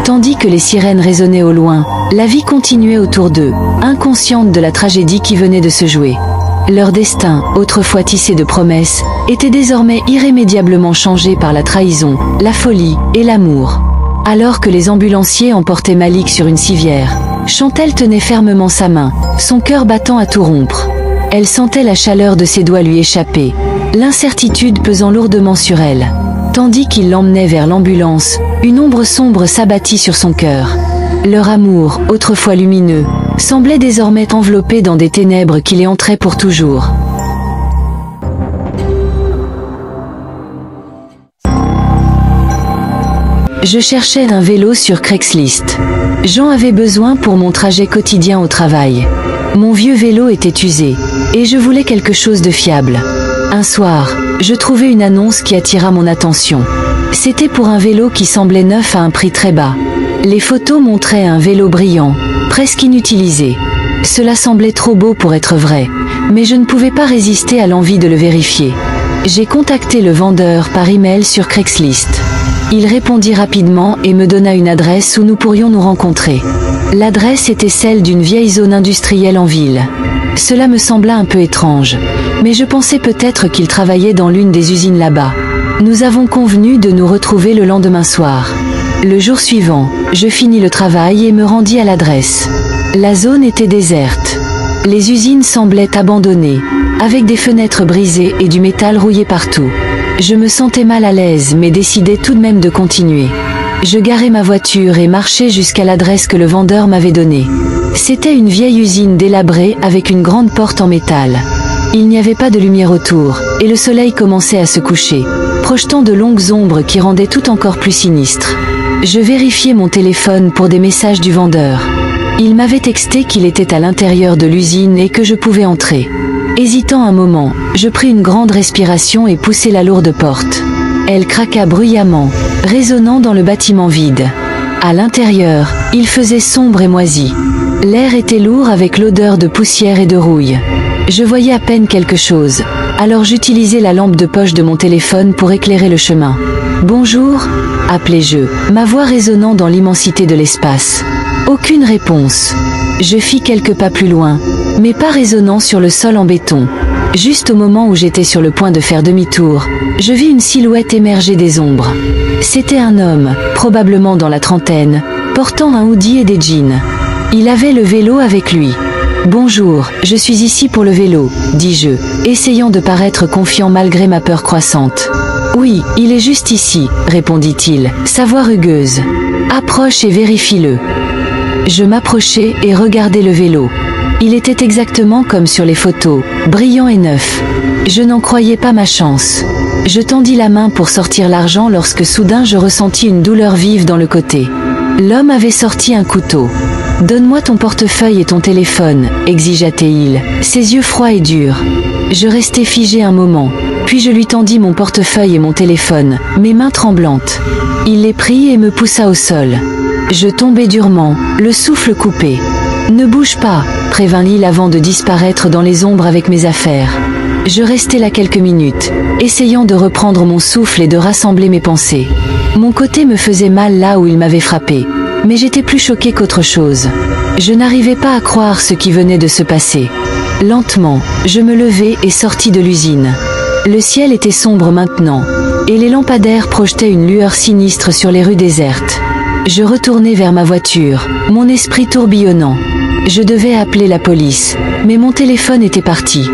Speaker 1: Tandis que les sirènes résonnaient au loin, la vie continuait autour d'eux, inconsciente de la tragédie qui venait de se jouer. Leur destin, autrefois tissé de promesses, était désormais irrémédiablement changé par la trahison, la folie et l'amour. Alors que les ambulanciers emportaient Malik sur une civière, Chantelle tenait fermement sa main, son cœur battant à tout rompre. Elle sentait la chaleur de ses doigts lui échapper, l'incertitude pesant lourdement sur elle. Tandis qu'il l'emmenait vers l'ambulance, une ombre sombre s'abattit sur son cœur. Leur amour, autrefois lumineux, semblait désormais enveloppé dans des ténèbres qui les hantraient pour toujours. Je cherchais un vélo sur Craigslist. J'en avais besoin pour mon trajet quotidien au travail. Mon vieux vélo était usé, et je voulais quelque chose de fiable. Un soir, je trouvai une annonce qui attira mon attention. C'était pour un vélo qui semblait neuf à un prix très bas. Les photos montraient un vélo brillant, presque inutilisé. Cela semblait trop beau pour être vrai, mais je ne pouvais pas résister à l'envie de le vérifier. J'ai contacté le vendeur par email sur Craigslist. Il répondit rapidement et me donna une adresse où nous pourrions nous rencontrer. L'adresse était celle d'une vieille zone industrielle en ville. Cela me sembla un peu étrange, mais je pensais peut-être qu'il travaillait dans l'une des usines là-bas. Nous avons convenu de nous retrouver le lendemain soir. Le jour suivant, je finis le travail et me rendis à l'adresse. La zone était déserte. Les usines semblaient abandonnées, avec des fenêtres brisées et du métal rouillé partout. Je me sentais mal à l'aise mais décidai tout de même de continuer. Je garai ma voiture et marchai jusqu'à l'adresse que le vendeur m'avait donnée. C'était une vieille usine délabrée avec une grande porte en métal. Il n'y avait pas de lumière autour, et le soleil commençait à se coucher, projetant de longues ombres qui rendaient tout encore plus sinistre. Je vérifiai mon téléphone pour des messages du vendeur. Il m'avait texté qu'il était à l'intérieur de l'usine et que je pouvais entrer. Hésitant un moment, je pris une grande respiration et poussai la lourde porte. Elle craqua bruyamment, résonnant dans le bâtiment vide. À l'intérieur, il faisait sombre et moisi. L'air était lourd avec l'odeur de poussière et de rouille. Je voyais à peine quelque chose, alors j'utilisai la lampe de poche de mon téléphone pour éclairer le chemin. « Bonjour » appelai-je, ma voix résonnant dans l'immensité de l'espace. Aucune réponse. Je fis quelques pas plus loin, mais pas résonnant sur le sol en béton. Juste au moment où j'étais sur le point de faire demi-tour, je vis une silhouette émerger des ombres. C'était un homme, probablement dans la trentaine, portant un hoodie et des jeans. Il avait le vélo avec lui. « Bonjour, je suis ici pour le vélo », dis-je, essayant de paraître confiant malgré ma peur croissante. Oui, il est juste ici, répondit-il, sa voix rugueuse. Approche et vérifie-le. Je m'approchai et regardai le vélo. Il était exactement comme sur les photos, brillant et neuf. Je n'en croyais pas ma chance. Je tendis la main pour sortir l'argent lorsque soudain je ressentis une douleur vive dans le côté. L'homme avait sorti un couteau. « Donne-moi ton portefeuille et ton téléphone », exigea-t-il, ses yeux froids et durs. Je restai figé un moment, puis je lui tendis mon portefeuille et mon téléphone, mes mains tremblantes. Il les prit et me poussa au sol. Je tombai durement, le souffle coupé. « Ne bouge pas », prévint-il avant de disparaître dans les ombres avec mes affaires. Je restai là quelques minutes, essayant de reprendre mon souffle et de rassembler mes pensées. Mon côté me faisait mal là où il m'avait frappé, mais j'étais plus choquée qu'autre chose. Je n'arrivais pas à croire ce qui venait de se passer. Lentement, je me levai et sortis de l'usine. Le ciel était sombre maintenant, et les lampadaires projetaient une lueur sinistre sur les rues désertes. Je retournai vers ma voiture, mon esprit tourbillonnant. Je devais appeler la police, mais mon téléphone était parti.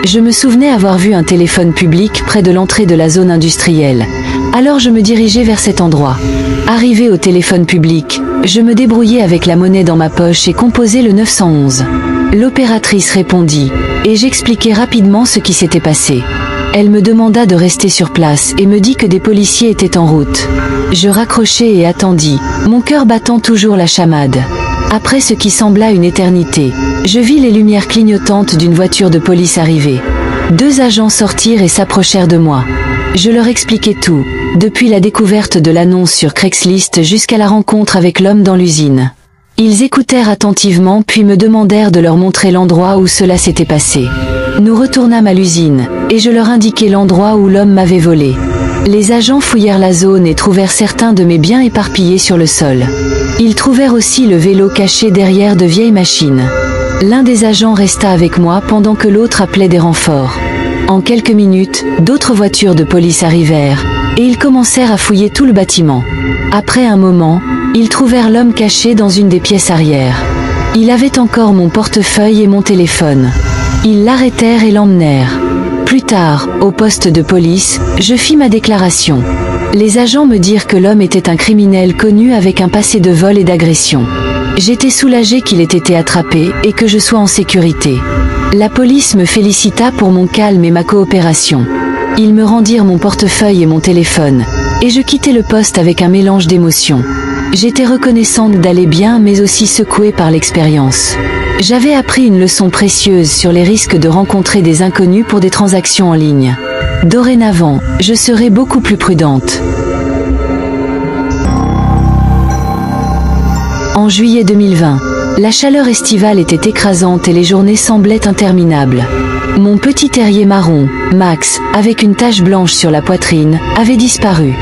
Speaker 1: Je me souvenais avoir vu un téléphone public près de l'entrée de la zone industrielle. Alors je me dirigeai vers cet endroit. Arrivé au téléphone public, je me débrouillai avec la monnaie dans ma poche et composai le 911. L'opératrice répondit, et j'expliquai rapidement ce qui s'était passé. Elle me demanda de rester sur place et me dit que des policiers étaient en route. Je raccrochai et attendis, mon cœur battant toujours la chamade. Après ce qui sembla une éternité, je vis les lumières clignotantes d'une voiture de police arriver. 2 agents sortirent et s'approchèrent de moi. Je leur expliquai tout, depuis la découverte de l'annonce sur Craigslist jusqu'à la rencontre avec l'homme dans l'usine. Ils écoutèrent attentivement puis me demandèrent de leur montrer l'endroit où cela s'était passé. Nous retournâmes à l'usine, et je leur indiquai l'endroit où l'homme m'avait volé. Les agents fouillèrent la zone et trouvèrent certains de mes biens éparpillés sur le sol. Ils trouvèrent aussi le vélo caché derrière de vieilles machines. L'un des agents resta avec moi pendant que l'autre appelait des renforts. En quelques minutes, d'autres voitures de police arrivèrent, et ils commencèrent à fouiller tout le bâtiment. Après un moment, ils trouvèrent l'homme caché dans une des pièces arrière. Il avait encore mon portefeuille et mon téléphone. Ils l'arrêtèrent et l'emmenèrent. Plus tard, au poste de police, je fis ma déclaration. Les agents me dirent que l'homme était un criminel connu avec un passé de vol et d'agression. J'étais soulagée qu'il ait été attrapé et que je sois en sécurité. La police me félicita pour mon calme et ma coopération. Ils me rendirent mon portefeuille et mon téléphone, et je quittai le poste avec un mélange d'émotions. J'étais reconnaissante d'aller bien mais aussi secouée par l'expérience. J'avais appris une leçon précieuse sur les risques de rencontrer des inconnus pour des transactions en ligne. Dorénavant, je serai beaucoup plus prudente. En juillet 2020, la chaleur estivale était écrasante et les journées semblaient interminables. Mon petit terrier marron, Max, avec une tache blanche sur la poitrine, avait disparu.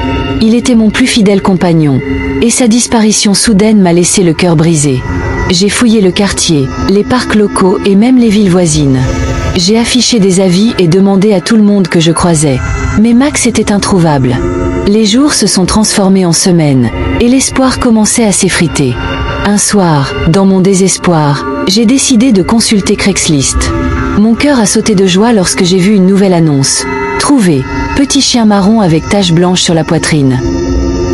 Speaker 1: Il était mon plus fidèle compagnon, et sa disparition soudaine m'a laissé le cœur brisé. J'ai fouillé le quartier, les parcs locaux et même les villes voisines. J'ai affiché des avis et demandé à tout le monde que je croisais. Mais Max était introuvable. Les jours se sont transformés en semaines, et l'espoir commençait à s'effriter. Un soir, dans mon désespoir, j'ai décidé de consulter Craigslist. Mon cœur a sauté de joie lorsque j'ai vu une nouvelle annonce. Trouvé, petit chien marron avec tache blanche sur la poitrine.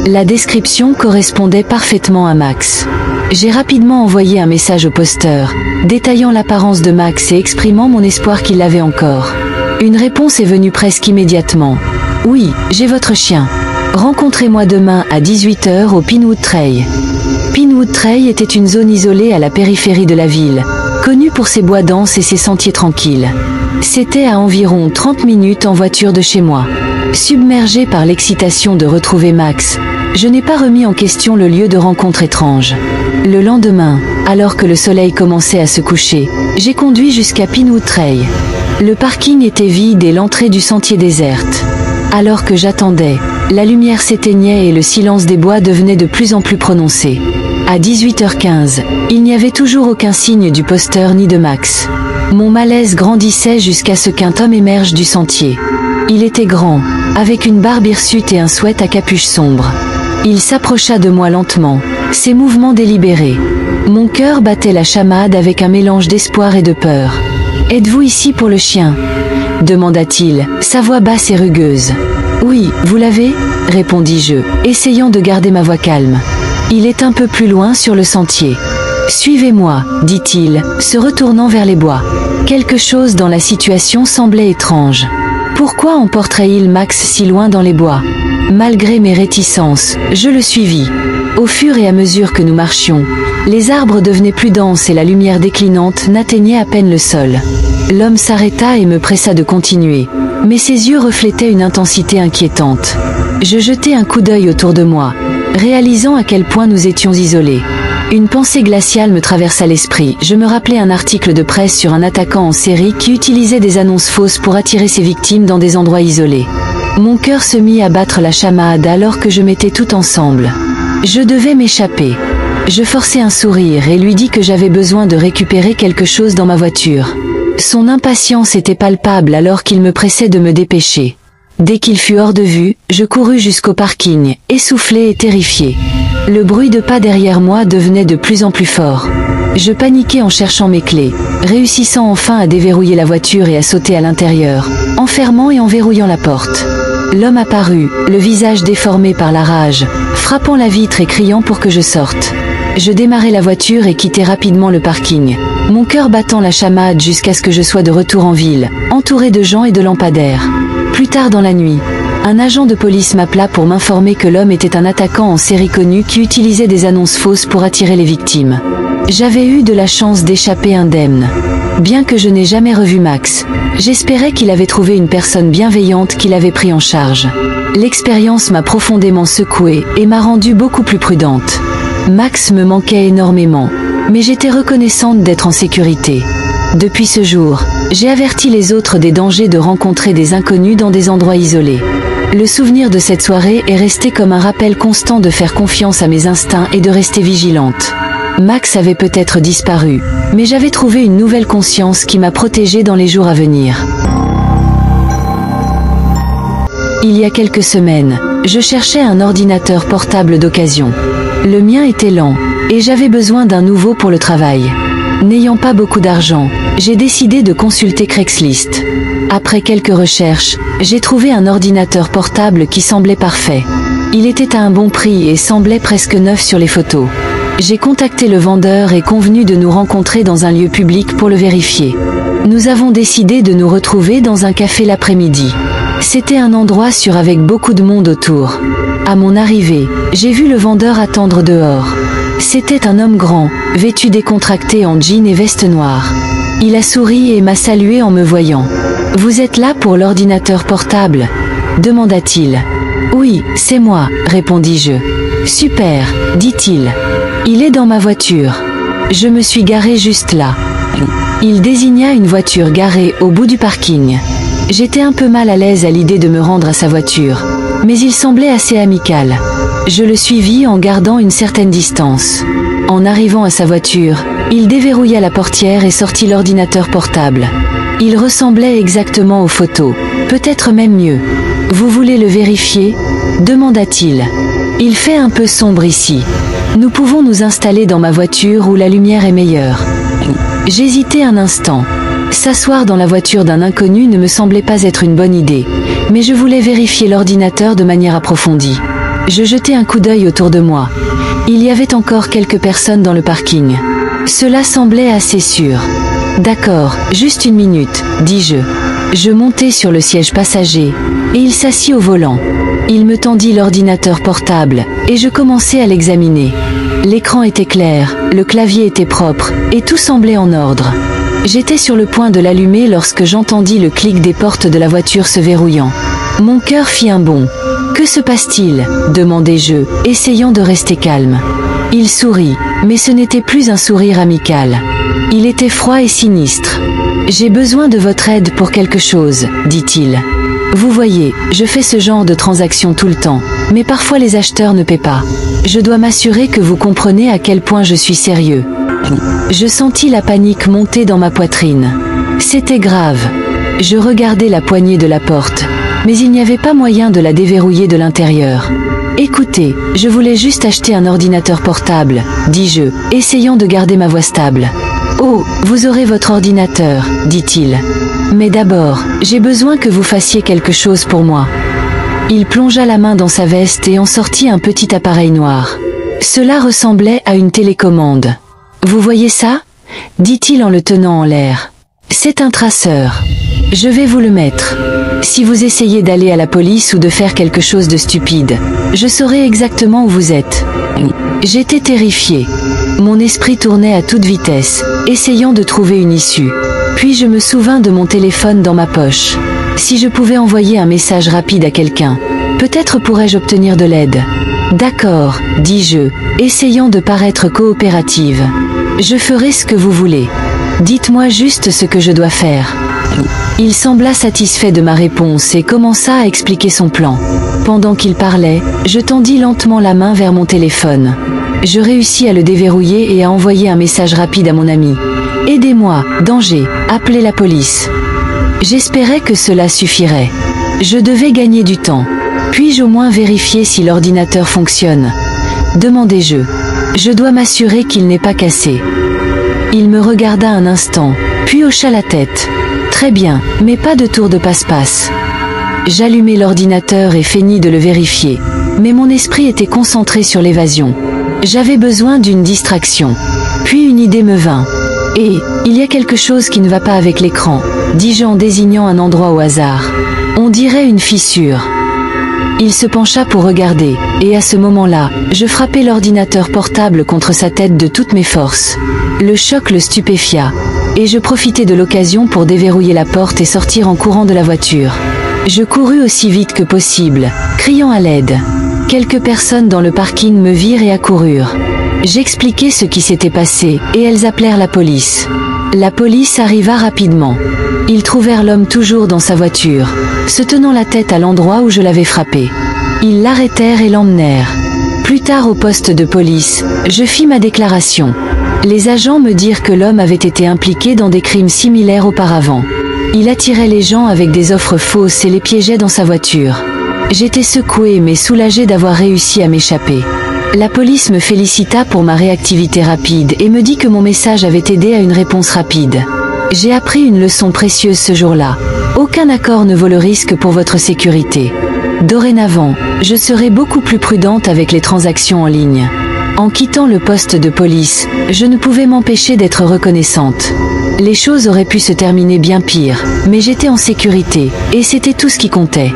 Speaker 1: La description correspondait parfaitement à Max. J'ai rapidement envoyé un message au posteur, détaillant l'apparence de Max et exprimant mon espoir qu'il l'avait encore. Une réponse est venue presque immédiatement. « Oui, j'ai votre chien. Rencontrez-moi demain à 18 h au Pinewood Trail. » Pinewood Trail était une zone isolée à la périphérie de la ville, connue pour ses bois denses et ses sentiers tranquilles. C'était à environ 30 minutes en voiture de chez moi. Submergé par l'excitation de retrouver Max, je n'ai pas remis en question le lieu de rencontre étrange. Le lendemain, alors que le soleil commençait à se coucher, j'ai conduit jusqu'à Pinewood Trail. Le parking était vide et l'entrée du sentier déserte. Alors que j'attendais, la lumière s'éteignait et le silence des bois devenait de plus en plus prononcé. À 18h15, il n'y avait toujours aucun signe du posteur ni de Max. Mon malaise grandissait jusqu'à ce qu'un homme émerge du sentier. Il était grand, avec une barbe hirsute et un sweat à capuche sombre. Il s'approcha de moi lentement, ses mouvements délibérés. Mon cœur battait la chamade avec un mélange d'espoir et de peur. « Êtes-vous ici pour le chien ?» demanda-t-il, sa voix basse et rugueuse. Oui, vous l'avez ? Répondis-je, essayant de garder ma voix calme. Il est un peu plus loin sur le sentier. Suivez-moi, dit-il, se retournant vers les bois. Quelque chose dans la situation semblait étrange. Pourquoi emporterait-il Max si loin dans les bois ? Malgré mes réticences, je le suivis. Au fur et à mesure que nous marchions, les arbres devenaient plus denses et la lumière déclinante n'atteignait à peine le sol. L'homme s'arrêta et me pressa de continuer, mais ses yeux reflétaient une intensité inquiétante. Je jetai un coup d'œil autour de moi, réalisant à quel point nous étions isolés. Une pensée glaciale me traversa l'esprit. Je me rappelais un article de presse sur un attaquant en série qui utilisait des annonces fausses pour attirer ses victimes dans des endroits isolés. Mon cœur se mit à battre la chamade alors que je mettais tout ensemble. Je devais m'échapper. Je forçai un sourire et lui dis que j'avais besoin de récupérer quelque chose dans ma voiture. Son impatience était palpable alors qu'il me pressait de me dépêcher. Dès qu'il fut hors de vue, je courus jusqu'au parking, essoufflé et terrifié. Le bruit de pas derrière moi devenait de plus en plus fort. Je paniquais en cherchant mes clés, réussissant enfin à déverrouiller la voiture et à sauter à l'intérieur, en fermant et en verrouillant la porte. L'homme apparut, le visage déformé par la rage, frappant la vitre et criant pour que je sorte. Je démarrai la voiture et quittai rapidement le parking, mon cœur battant la chamade jusqu'à ce que je sois de retour en ville, entouré de gens et de lampadaires. Plus tard dans la nuit, un agent de police m'appela pour m'informer que l'homme était un attaquant en série connu qui utilisait des annonces fausses pour attirer les victimes. J'avais eu de la chance d'échapper indemne. Bien que je n'ai jamais revu Max, j'espérais qu'il avait trouvé une personne bienveillante qui l'avait pris en charge. L'expérience m'a profondément secouée et m'a rendue beaucoup plus prudente. Max me manquait énormément, mais j'étais reconnaissante d'être en sécurité. Depuis ce jour, j'ai averti les autres des dangers de rencontrer des inconnus dans des endroits isolés. Le souvenir de cette soirée est resté comme un rappel constant de faire confiance à mes instincts et de rester vigilante. Max avait peut-être disparu, mais j'avais trouvé une nouvelle conscience qui m'a protégée dans les jours à venir. Il y a quelques semaines, je cherchais un ordinateur portable d'occasion. Le mien était lent, et j'avais besoin d'un nouveau pour le travail. N'ayant pas beaucoup d'argent, j'ai décidé de consulter Craigslist. Après quelques recherches, j'ai trouvé un ordinateur portable qui semblait parfait. Il était à un bon prix et semblait presque neuf sur les photos. J'ai contacté le vendeur et convenu de nous rencontrer dans un lieu public pour le vérifier. Nous avons décidé de nous retrouver dans un café l'après-midi. C'était un endroit sûr avec beaucoup de monde autour. À mon arrivée, j'ai vu le vendeur attendre dehors. C'était un homme grand, vêtu décontracté en jean et veste noire. Il a souri et m'a salué en me voyant. « Vous êtes là pour l'ordinateur portable ?» demanda-t-il. « Oui, c'est moi », répondis-je. « Super », dit-il. « Il est dans ma voiture. Je me suis garé juste là. » Il désigna une voiture garée au bout du parking. J'étais un peu mal à l'aise à l'idée de me rendre à sa voiture, mais il semblait assez amical. Je le suivis en gardant une certaine distance. En arrivant à sa voiture, il déverrouilla la portière et sortit l'ordinateur portable. Il ressemblait exactement aux photos, peut-être même mieux. « Vous voulez le vérifier ?» demanda-t-il. « Il fait un peu sombre ici. Nous pouvons nous installer dans ma voiture où la lumière est meilleure. » J'hésitai un instant. S'asseoir dans la voiture d'un inconnu ne me semblait pas être une bonne idée, mais je voulais vérifier l'ordinateur de manière approfondie. Je jetai un coup d'œil autour de moi. Il y avait encore quelques personnes dans le parking. Cela semblait assez sûr. « D'accord, juste une minute, » dis-je. Je montai sur le siège passager, et il s'assit au volant. Il me tendit l'ordinateur portable, et je commençai à l'examiner. L'écran était clair, le clavier était propre, et tout semblait en ordre. J'étais sur le point de l'allumer lorsque j'entendis le clic des portes de la voiture se verrouillant. Mon cœur fit un bond. « Que se passe-t-il » demandai-je, essayant de rester calme. Il sourit, mais ce n'était plus un sourire amical. Il était froid et sinistre. « J'ai besoin de votre aide pour quelque chose, » dit-il. « Vous voyez, je fais ce genre de transaction tout le temps, mais parfois les acheteurs ne paient pas. Je dois m'assurer que vous comprenez à quel point je suis sérieux. » Je sentis la panique monter dans ma poitrine. C'était grave. Je regardai la poignée de la porte, mais il n'y avait pas moyen de la déverrouiller de l'intérieur. « Écoutez, je voulais juste acheter un ordinateur portable, » dis-je, essayant de garder ma voix stable. « Oh, vous aurez votre ordinateur, » dit-il. « Mais d'abord, j'ai besoin que vous fassiez quelque chose pour moi. » Il plongea la main dans sa veste et en sortit un petit appareil noir. Cela ressemblait à une télécommande. « Vous voyez ça ?» dit-il en le tenant en l'air. « C'est un traceur. Je vais vous le mettre. Si vous essayez d'aller à la police ou de faire quelque chose de stupide, je saurai exactement où vous êtes. » J'étais terrifié. Mon esprit tournait à toute vitesse, essayant de trouver une issue. Puis je me souvins de mon téléphone dans ma poche. Si je pouvais envoyer un message rapide à quelqu'un, peut-être pourrais-je obtenir de l'aide. « D'accord, » dis-je, essayant de paraître coopérative. « Je ferai ce que vous voulez. Dites-moi juste ce que je dois faire. » Il sembla satisfait de ma réponse et commença à expliquer son plan. Pendant qu'il parlait, je tendis lentement la main vers mon téléphone. Je réussis à le déverrouiller et à envoyer un message rapide à mon ami. « Aidez-moi, danger, appelez la police. » J'espérais que cela suffirait. Je devais gagner du temps. Puis-je au moins vérifier si l'ordinateur fonctionne? Demandai-je. Je dois m'assurer qu'il n'est pas cassé. Il me regarda un instant, puis hocha la tête. Très bien, mais pas de tour de passe-passe. J'allumai l'ordinateur et feignis de le vérifier. Mais mon esprit était concentré sur l'évasion. J'avais besoin d'une distraction. Puis une idée me vint. « Et, il y a quelque chose qui ne va pas avec l'écran », dis-je en désignant un endroit au hasard. « On dirait une fissure. » Il se pencha pour regarder, et à ce moment-là, je frappai l'ordinateur portable contre sa tête de toutes mes forces. Le choc le stupéfia, et je profitai de l'occasion pour déverrouiller la porte et sortir en courant de la voiture. Je courus aussi vite que possible, criant à l'aide. Quelques personnes dans le parking me virent et accoururent. J'expliquai ce qui s'était passé, et elles appelèrent la police. La police arriva rapidement. Ils trouvèrent l'homme toujours dans sa voiture, se tenant la tête à l'endroit où je l'avais frappé. Ils l'arrêtèrent et l'emmenèrent. Plus tard au poste de police, je fis ma déclaration. Les agents me dirent que l'homme avait été impliqué dans des crimes similaires auparavant. Il attirait les gens avec des offres fausses et les piégeait dans sa voiture. J'étais secoué mais soulagé d'avoir réussi à m'échapper. La police me félicita pour ma réactivité rapide et me dit que mon message avait aidé à une réponse rapide. J'ai appris une leçon précieuse ce jour-là. Aucun accord ne vaut le risque pour votre sécurité. Dorénavant, je serai beaucoup plus prudente avec les transactions en ligne. En quittant le poste de police, je ne pouvais m'empêcher d'être reconnaissante. Les choses auraient pu se terminer bien pire, mais j'étais en sécurité, et c'était tout ce qui comptait.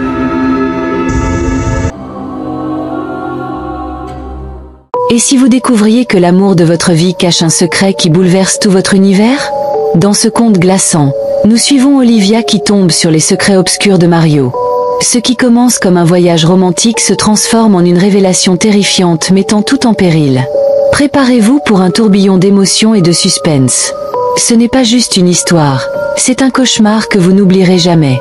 Speaker 1: Et si vous découvriez que l'amour de votre vie cache un secret qui bouleverse tout votre univers? Dans ce conte glaçant, nous suivons Olivia qui tombe sur les secrets obscurs de Mario. Ce qui commence comme un voyage romantique se transforme en une révélation terrifiante mettant tout en péril. Préparez-vous pour un tourbillon d'émotions et de suspense. Ce n'est pas juste une histoire, c'est un cauchemar que vous n'oublierez jamais.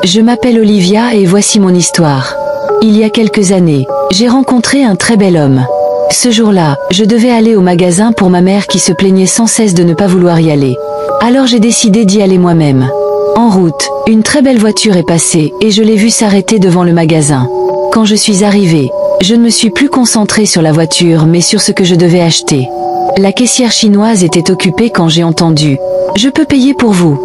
Speaker 1: Je m'appelle Olivia et voici mon histoire. Il y a quelques années, j'ai rencontré un très bel homme. Ce jour-là, je devais aller au magasin pour ma mère qui se plaignait sans cesse de ne pas vouloir y aller. Alors j'ai décidé d'y aller moi-même. En route, une très belle voiture est passée et je l'ai vue s'arrêter devant le magasin. Quand je suis arrivée, je ne me suis plus concentrée sur la voiture mais sur ce que je devais acheter. La caissière chinoise était occupée quand j'ai entendu « Je peux payer pour vous ».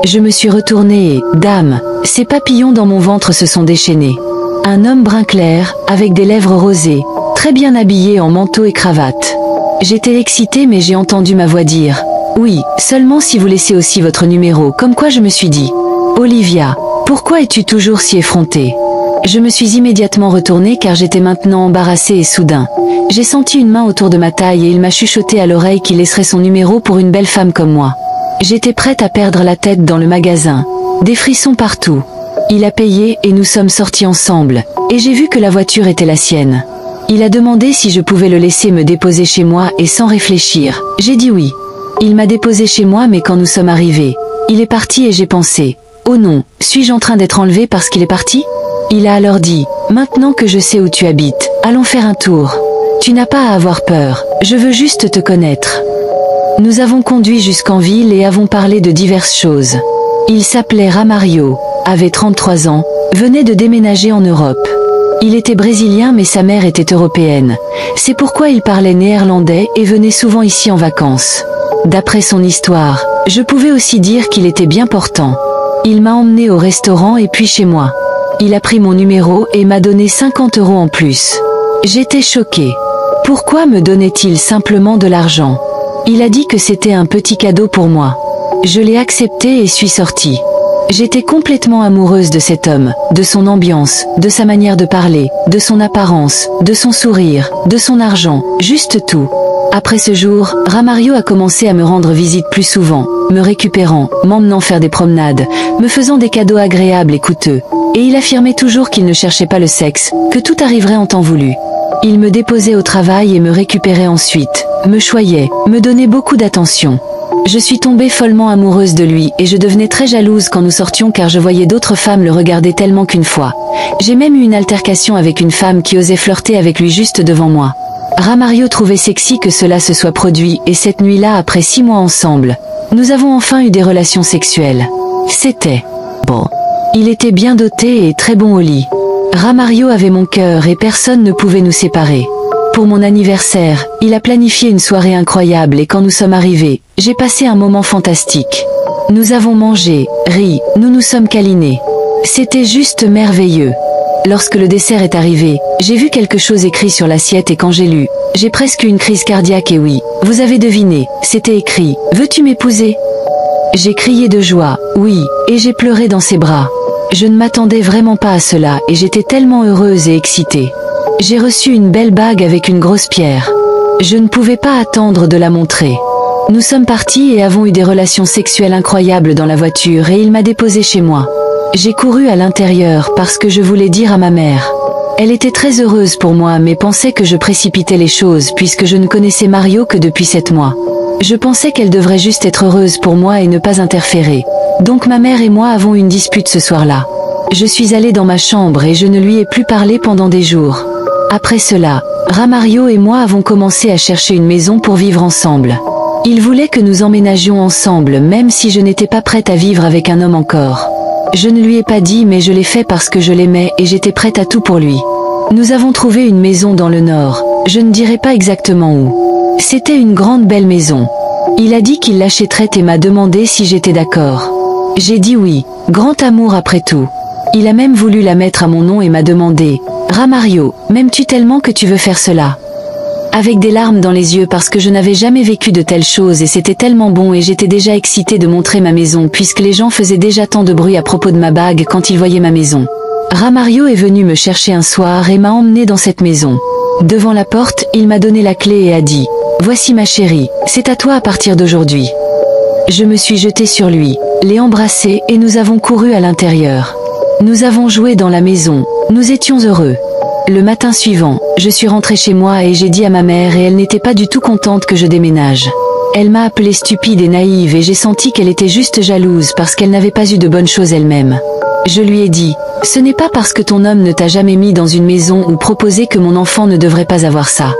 Speaker 1: Je me suis retournée et, dame, ces papillons dans mon ventre se sont déchaînés. Un homme brun clair, avec des lèvres rosées, très bien habillé en manteau et cravate. J'étais excitée mais j'ai entendu ma voix dire « Oui, seulement si vous laissez aussi votre numéro », comme quoi je me suis dit « Olivia, pourquoi es-tu toujours si effrontée ?» Je me suis immédiatement retournée car j'étais maintenant embarrassée et soudain. J'ai senti une main autour de ma taille et il m'a chuchoté à l'oreille qu'il laisserait son numéro pour une belle femme comme moi. J'étais prête à perdre la tête dans le magasin. Des frissons partout. Il a payé et nous sommes sortis ensemble, et j'ai vu que la voiture était la sienne. Il a demandé si je pouvais le laisser me déposer chez moi et sans réfléchir, j'ai dit oui. Il m'a déposé chez moi mais quand nous sommes arrivés, il est parti et j'ai pensé « Oh non, suis-je en train d'être enlevée parce qu'il est parti ?» Il a alors dit « Maintenant que je sais où tu habites, allons faire un tour. Tu n'as pas à avoir peur, je veux juste te connaître. » Nous avons conduit jusqu'en ville et avons parlé de diverses choses. Il s'appelait Ramario, avait 33 ans, venait de déménager en Europe. Il était brésilien mais sa mère était européenne. C'est pourquoi il parlait néerlandais et venait souvent ici en vacances. D'après son histoire, je pouvais aussi dire qu'il était bien portant. Il m'a emmené au restaurant et puis chez moi. Il a pris mon numéro et m'a donné 50 € en plus. J'étais choquée. Pourquoi me donnait-il simplement de l'argent? Il a dit que c'était un petit cadeau pour moi. Je l'ai accepté et suis sortie. J'étais complètement amoureuse de cet homme, de son ambiance, de sa manière de parler, de son apparence, de son sourire, de son argent, juste tout. Après ce jour, Ramario a commencé à me rendre visite plus souvent, me récupérant, m'emmenant faire des promenades, me faisant des cadeaux agréables et coûteux. Et il affirmait toujours qu'il ne cherchait pas le sexe, que tout arriverait en temps voulu. Il me déposait au travail et me récupérait ensuite, me choyait, me donnait beaucoup d'attention. Je suis tombée follement amoureuse de lui et je devenais très jalouse quand nous sortions car je voyais d'autres femmes le regarder tellement qu'une fois. J'ai même eu une altercation avec une femme qui osait flirter avec lui juste devant moi. Ramario trouvait sexy que cela se soit produit et cette nuit-là, après 6 mois ensemble, nous avons enfin eu des relations sexuelles. C'était bon. Il était bien doté et très bon au lit. Ramario avait mon cœur et personne ne pouvait nous séparer. Pour mon anniversaire, il a planifié une soirée incroyable et quand nous sommes arrivés, j'ai passé un moment fantastique. Nous avons mangé, ri, nous nous sommes câlinés. C'était juste merveilleux. Lorsque le dessert est arrivé, j'ai vu quelque chose écrit sur l'assiette et quand j'ai lu, j'ai presque eu une crise cardiaque et oui, vous avez deviné, c'était écrit « Veux-tu m'épouser ?» J'ai crié de joie, oui, et j'ai pleuré dans ses bras. Je ne m'attendais vraiment pas à cela et j'étais tellement heureuse et excitée. J'ai reçu une belle bague avec une grosse pierre. Je ne pouvais pas attendre de la montrer. Nous sommes partis et avons eu des relations sexuelles incroyables dans la voiture et il m'a déposée chez moi. J'ai couru à l'intérieur parce que je voulais dire à ma mère. Elle était très heureuse pour moi mais pensait que je précipitais les choses puisque je ne connaissais Mario que depuis 7 mois. Je pensais qu'elle devrait juste être heureuse pour moi et ne pas interférer. Donc ma mère et moi avons eu une dispute ce soir-là. Je suis allée dans ma chambre et je ne lui ai plus parlé pendant des jours. Après cela, Ramario et moi avons commencé à chercher une maison pour vivre ensemble. Il voulait que nous emménagions ensemble même si je n'étais pas prête à vivre avec un homme encore. Je ne lui ai pas dit mais je l'ai fait parce que je l'aimais et j'étais prête à tout pour lui. Nous avons trouvé une maison dans le nord, je ne dirai pas exactement où. C'était une grande belle maison. Il a dit qu'il l'achèterait et m'a demandé si j'étais d'accord. J'ai dit oui, grand amour après tout. Il a même voulu la mettre à mon nom et m'a demandé « Ramario, m'aimes-tu tellement que tu veux faire cela ?» Avec des larmes dans les yeux parce que je n'avais jamais vécu de telles choses et c'était tellement bon et j'étais déjà excitée de montrer ma maison puisque les gens faisaient déjà tant de bruit à propos de ma bague quand ils voyaient ma maison. Ramario est venu me chercher un soir et m'a emmenée dans cette maison. Devant la porte, il m'a donné la clé et a dit « Voici ma chérie, c'est à toi à partir d'aujourd'hui. » Je me suis jetée sur lui, l'ai embrassé et nous avons couru à l'intérieur. Nous avons joué dans la maison, nous étions heureux. Le matin suivant, je suis rentrée chez moi et j'ai dit à ma mère et elle n'était pas du tout contente que je déménage. Elle m'a appelée stupide et naïve et j'ai senti qu'elle était juste jalouse parce qu'elle n'avait pas eu de bonnes choses elle-même. Je lui ai dit, ce n'est pas parce que ton homme ne t'a jamais mis dans une maison ou proposé que mon enfant ne devrait pas avoir ça.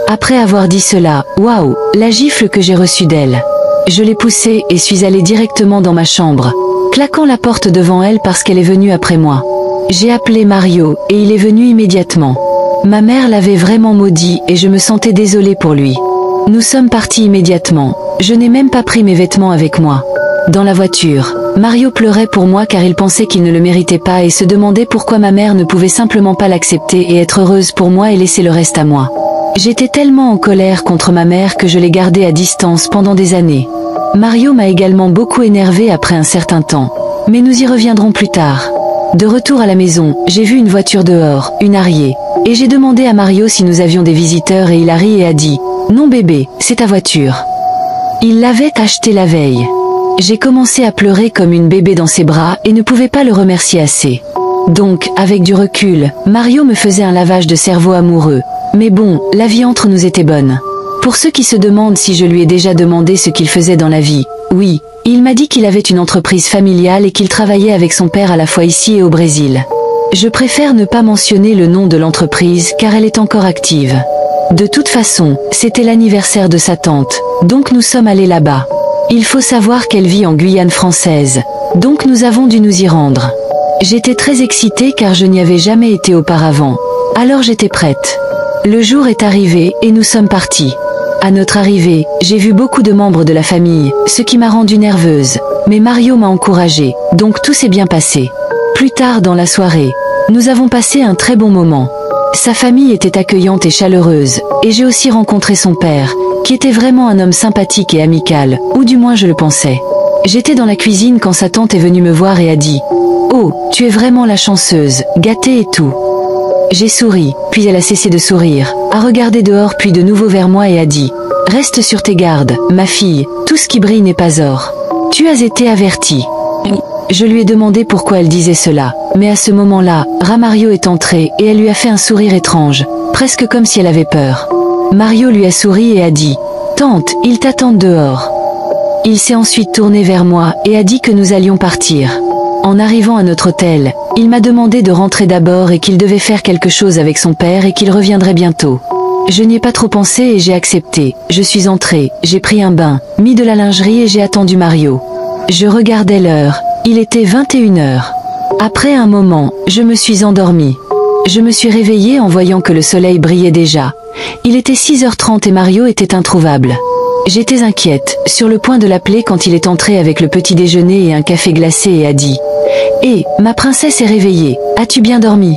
Speaker 1: Après avoir dit cela, waouh, la gifle que j'ai reçue d'elle. Je l'ai poussée et suis allée directement dans ma chambre, claquant la porte devant elle parce qu'elle est venue après moi. J'ai appelé Mario et il est venu immédiatement. Ma mère l'avait vraiment maudit et je me sentais désolée pour lui. Nous sommes partis immédiatement, je n'ai même pas pris mes vêtements avec moi. Dans la voiture, Mario pleurait pour moi car il pensait qu'il ne le méritait pas et se demandait pourquoi ma mère ne pouvait simplement pas l'accepter et être heureuse pour moi et laisser le reste à moi. J'étais tellement en colère contre ma mère que je l'ai gardée à distance pendant des années. Mario m'a également beaucoup énervée après un certain temps, mais nous y reviendrons plus tard. De retour à la maison, j'ai vu une voiture dehors, une Harrier, et j'ai demandé à Mario si nous avions des visiteurs et il a ri et a dit « Non bébé, c'est ta voiture ». Il l'avait achetée la veille. J'ai commencé à pleurer comme une bébé dans ses bras et ne pouvais pas le remercier assez. Donc, avec du recul, Mario me faisait un lavage de cerveau amoureux. Mais bon, la vie entre nous était bonne. Pour ceux qui se demandent si je lui ai déjà demandé ce qu'il faisait dans la vie, oui, il m'a dit qu'il avait une entreprise familiale et qu'il travaillait avec son père à la fois ici et au Brésil. Je préfère ne pas mentionner le nom de l'entreprise car elle est encore active. De toute façon, c'était l'anniversaire de sa tante, donc nous sommes allés là-bas. Il faut savoir qu'elle vit en Guyane française, donc nous avons dû nous y rendre. J'étais très excitée car je n'y avais jamais été auparavant, alors j'étais prête. Le jour est arrivé et nous sommes partis. À notre arrivée, j'ai vu beaucoup de membres de la famille, ce qui m'a rendue nerveuse, mais Mario m'a encouragée, donc tout s'est bien passé. Plus tard dans la soirée, nous avons passé un très bon moment. Sa famille était accueillante et chaleureuse, et j'ai aussi rencontré son père, qui était vraiment un homme sympathique et amical, ou du moins je le pensais. J'étais dans la cuisine quand sa tante est venue me voir et a dit « Oh, tu es vraiment la chanceuse, gâtée et tout ». J'ai souri, puis elle a cessé de sourire, a regardé dehors puis de nouveau vers moi et a dit « Reste sur tes gardes, ma fille, tout ce qui brille n'est pas or. Tu as été avertie ». Je lui ai demandé pourquoi elle disait cela, mais à ce moment-là, Ramario est entré et elle lui a fait un sourire étrange, presque comme si elle avait peur. Mario lui a souri et a dit « Tante, ils t'attendent dehors ». Il s'est ensuite tourné vers moi et a dit que nous allions partir. En arrivant à notre hôtel, il m'a demandé de rentrer d'abord et qu'il devait faire quelque chose avec son père et qu'il reviendrait bientôt. Je n'y ai pas trop pensé et j'ai accepté. Je suis entrée, j'ai pris un bain, mis de la lingerie et j'ai attendu Mario. Je regardais l'heure, il était 21 heures. Après un moment, je me suis endormie. Je me suis réveillée en voyant que le soleil brillait déjà. Il était 6h30 et Mario était introuvable. J'étais inquiète, sur le point de l'appeler quand il est entré avec le petit déjeuner et un café glacé et a dit « Hé, ma princesse est réveillée, as-tu bien dormi ?»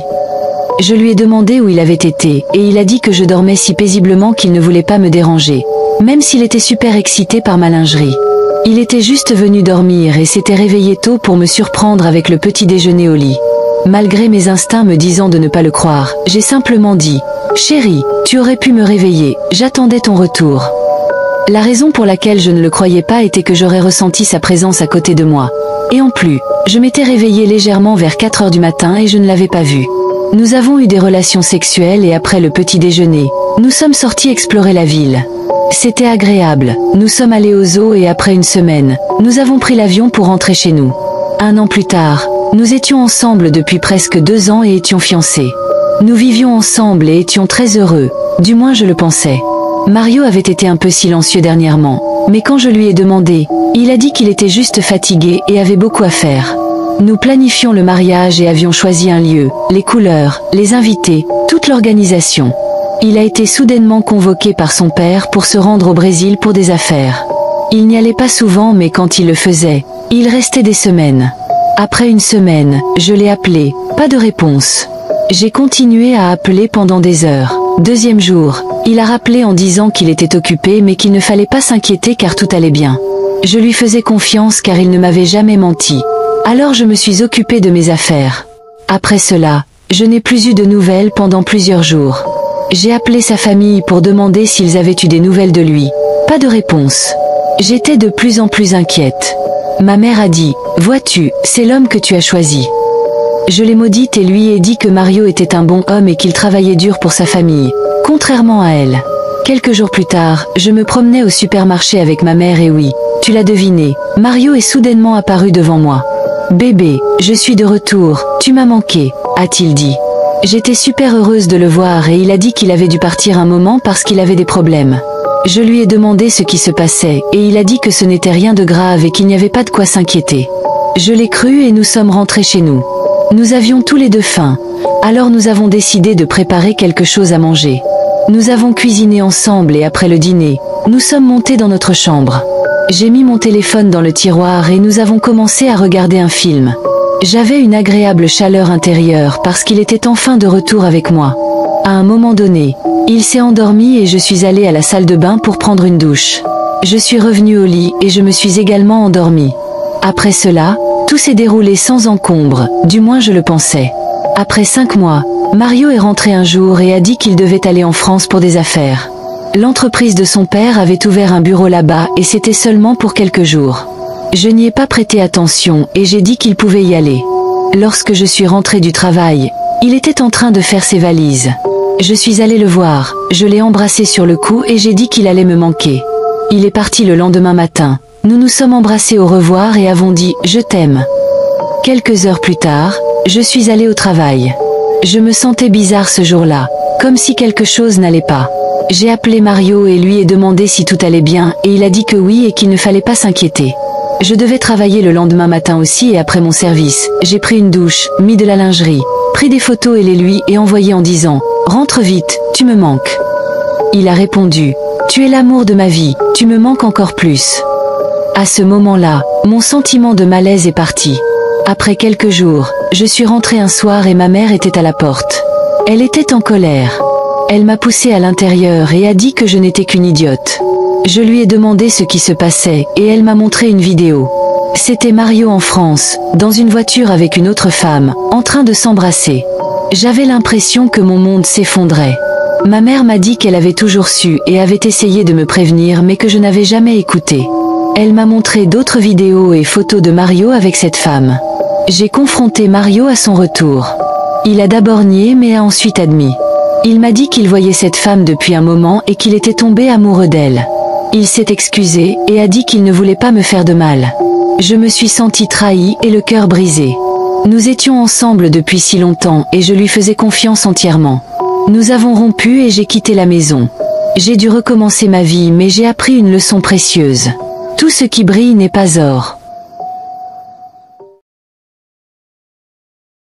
Speaker 1: Je lui ai demandé où il avait été, et il a dit que je dormais si paisiblement qu'il ne voulait pas me déranger, même s'il était super excité par ma lingerie. Il était juste venu dormir et s'était réveillé tôt pour me surprendre avec le petit déjeuner au lit. Malgré mes instincts me disant de ne pas le croire, j'ai simplement dit « Chérie, tu aurais pu me réveiller, j'attendais ton retour ». La raison pour laquelle je ne le croyais pas était que j'aurais ressenti sa présence à côté de moi. Et en plus, je m'étais réveillée légèrement vers 4 heures du matin et je ne l'avais pas vu. Nous avons eu des relations sexuelles et après le petit déjeuner, nous sommes sortis explorer la ville. C'était agréable, nous sommes allés au zoo et après une semaine, nous avons pris l'avion pour rentrer chez nous. 1 an plus tard, nous étions ensemble depuis presque 2 ans et étions fiancés. Nous vivions ensemble et étions très heureux, du moins je le pensais. Mario avait été un peu silencieux dernièrement, mais quand je lui ai demandé, il a dit qu'il était juste fatigué et avait beaucoup à faire. Nous planifions le mariage et avions choisi un lieu, les couleurs, les invités, toute l'organisation. Il a été soudainement convoqué par son père pour se rendre au Brésil pour des affaires. Il n'y allait pas souvent mais quand il le faisait, il restait des semaines. Après une semaine, je l'ai appelé, pas de réponse. J'ai continué à appeler pendant des heures. 2e jour, il a rappelé en disant qu'il était occupé mais qu'il ne fallait pas s'inquiéter car tout allait bien. Je lui faisais confiance car il ne m'avait jamais menti. Alors je me suis occupée de mes affaires. Après cela, je n'ai plus eu de nouvelles pendant plusieurs jours. J'ai appelé sa famille pour demander s'ils avaient eu des nouvelles de lui. Pas de réponse. J'étais de plus en plus inquiète. Ma mère a dit, « Vois-tu, c'est l'homme que tu as choisi. » Je l'ai maudite et lui ai dit que Mario était un bon homme et qu'il travaillait dur pour sa famille, contrairement à elle. Quelques jours plus tard, je me promenais au supermarché avec ma mère et oui, tu l'as deviné, Mario est soudainement apparu devant moi. « Bébé, je suis de retour, tu m'as manqué », a-t-il dit. J'étais super heureuse de le voir et il a dit qu'il avait dû partir un moment parce qu'il avait des problèmes. Je lui ai demandé ce qui se passait et il a dit que ce n'était rien de grave et qu'il n'y avait pas de quoi s'inquiéter. Je l'ai cru et nous sommes rentrés chez nous. Nous avions tous les deux faim, alors nous avons décidé de préparer quelque chose à manger. Nous avons cuisiné ensemble et après le dîner, nous sommes montés dans notre chambre. J'ai mis mon téléphone dans le tiroir et nous avons commencé à regarder un film. J'avais une agréable chaleur intérieure parce qu'il était enfin de retour avec moi. À un moment donné, il s'est endormi et je suis allée à la salle de bain pour prendre une douche. Je suis revenue au lit et je me suis également endormie. Après cela, tout s'est déroulé sans encombre, du moins je le pensais. Après 5 mois, Mario est rentré un jour et a dit qu'il devait aller en France pour des affaires. L'entreprise de son père avait ouvert un bureau là-bas et c'était seulement pour quelques jours. Je n'y ai pas prêté attention et j'ai dit qu'il pouvait y aller. Lorsque je suis rentrée du travail, il était en train de faire ses valises. Je suis allée le voir, je l'ai embrassé sur le cou et j'ai dit qu'il allait me manquer. Il est parti le lendemain matin. Nous nous sommes embrassés au revoir et avons dit « Je t'aime ». Quelques heures plus tard, je suis allée au travail. Je me sentais bizarre ce jour-là, comme si quelque chose n'allait pas. J'ai appelé Mario et lui ai demandé si tout allait bien et il a dit que oui et qu'il ne fallait pas s'inquiéter. Je devais travailler le lendemain matin aussi et après mon service, j'ai pris une douche, mis de la lingerie, pris des photos et les lui ai envoyées en disant « Rentre vite, tu me manques ». Il a répondu « Tu es l'amour de ma vie, tu me manques encore plus ». À ce moment-là, mon sentiment de malaise est parti. Après quelques jours, je suis rentrée un soir et ma mère était à la porte. Elle était en colère. Elle m'a poussée à l'intérieur et a dit que je n'étais qu'une idiote. Je lui ai demandé ce qui se passait et elle m'a montré une vidéo. C'était Mario en France, dans une voiture avec une autre femme, en train de s'embrasser. J'avais l'impression que mon monde s'effondrait. Ma mère m'a dit qu'elle avait toujours su et avait essayé de me prévenir mais que je n'avais jamais écouté. Elle m'a montré d'autres vidéos et photos de Mario avec cette femme. J'ai confronté Mario à son retour. Il a d'abord nié mais a ensuite admis. Il m'a dit qu'il voyait cette femme depuis un moment et qu'il était tombé amoureux d'elle. Il s'est excusé et a dit qu'il ne voulait pas me faire de mal. Je me suis sentie trahie et le cœur brisé. Nous étions ensemble depuis si longtemps et je lui faisais confiance entièrement. Nous avons rompu et j'ai quitté la maison. J'ai dû recommencer ma vie mais j'ai appris une leçon précieuse. Tout ce qui brille n'est pas or.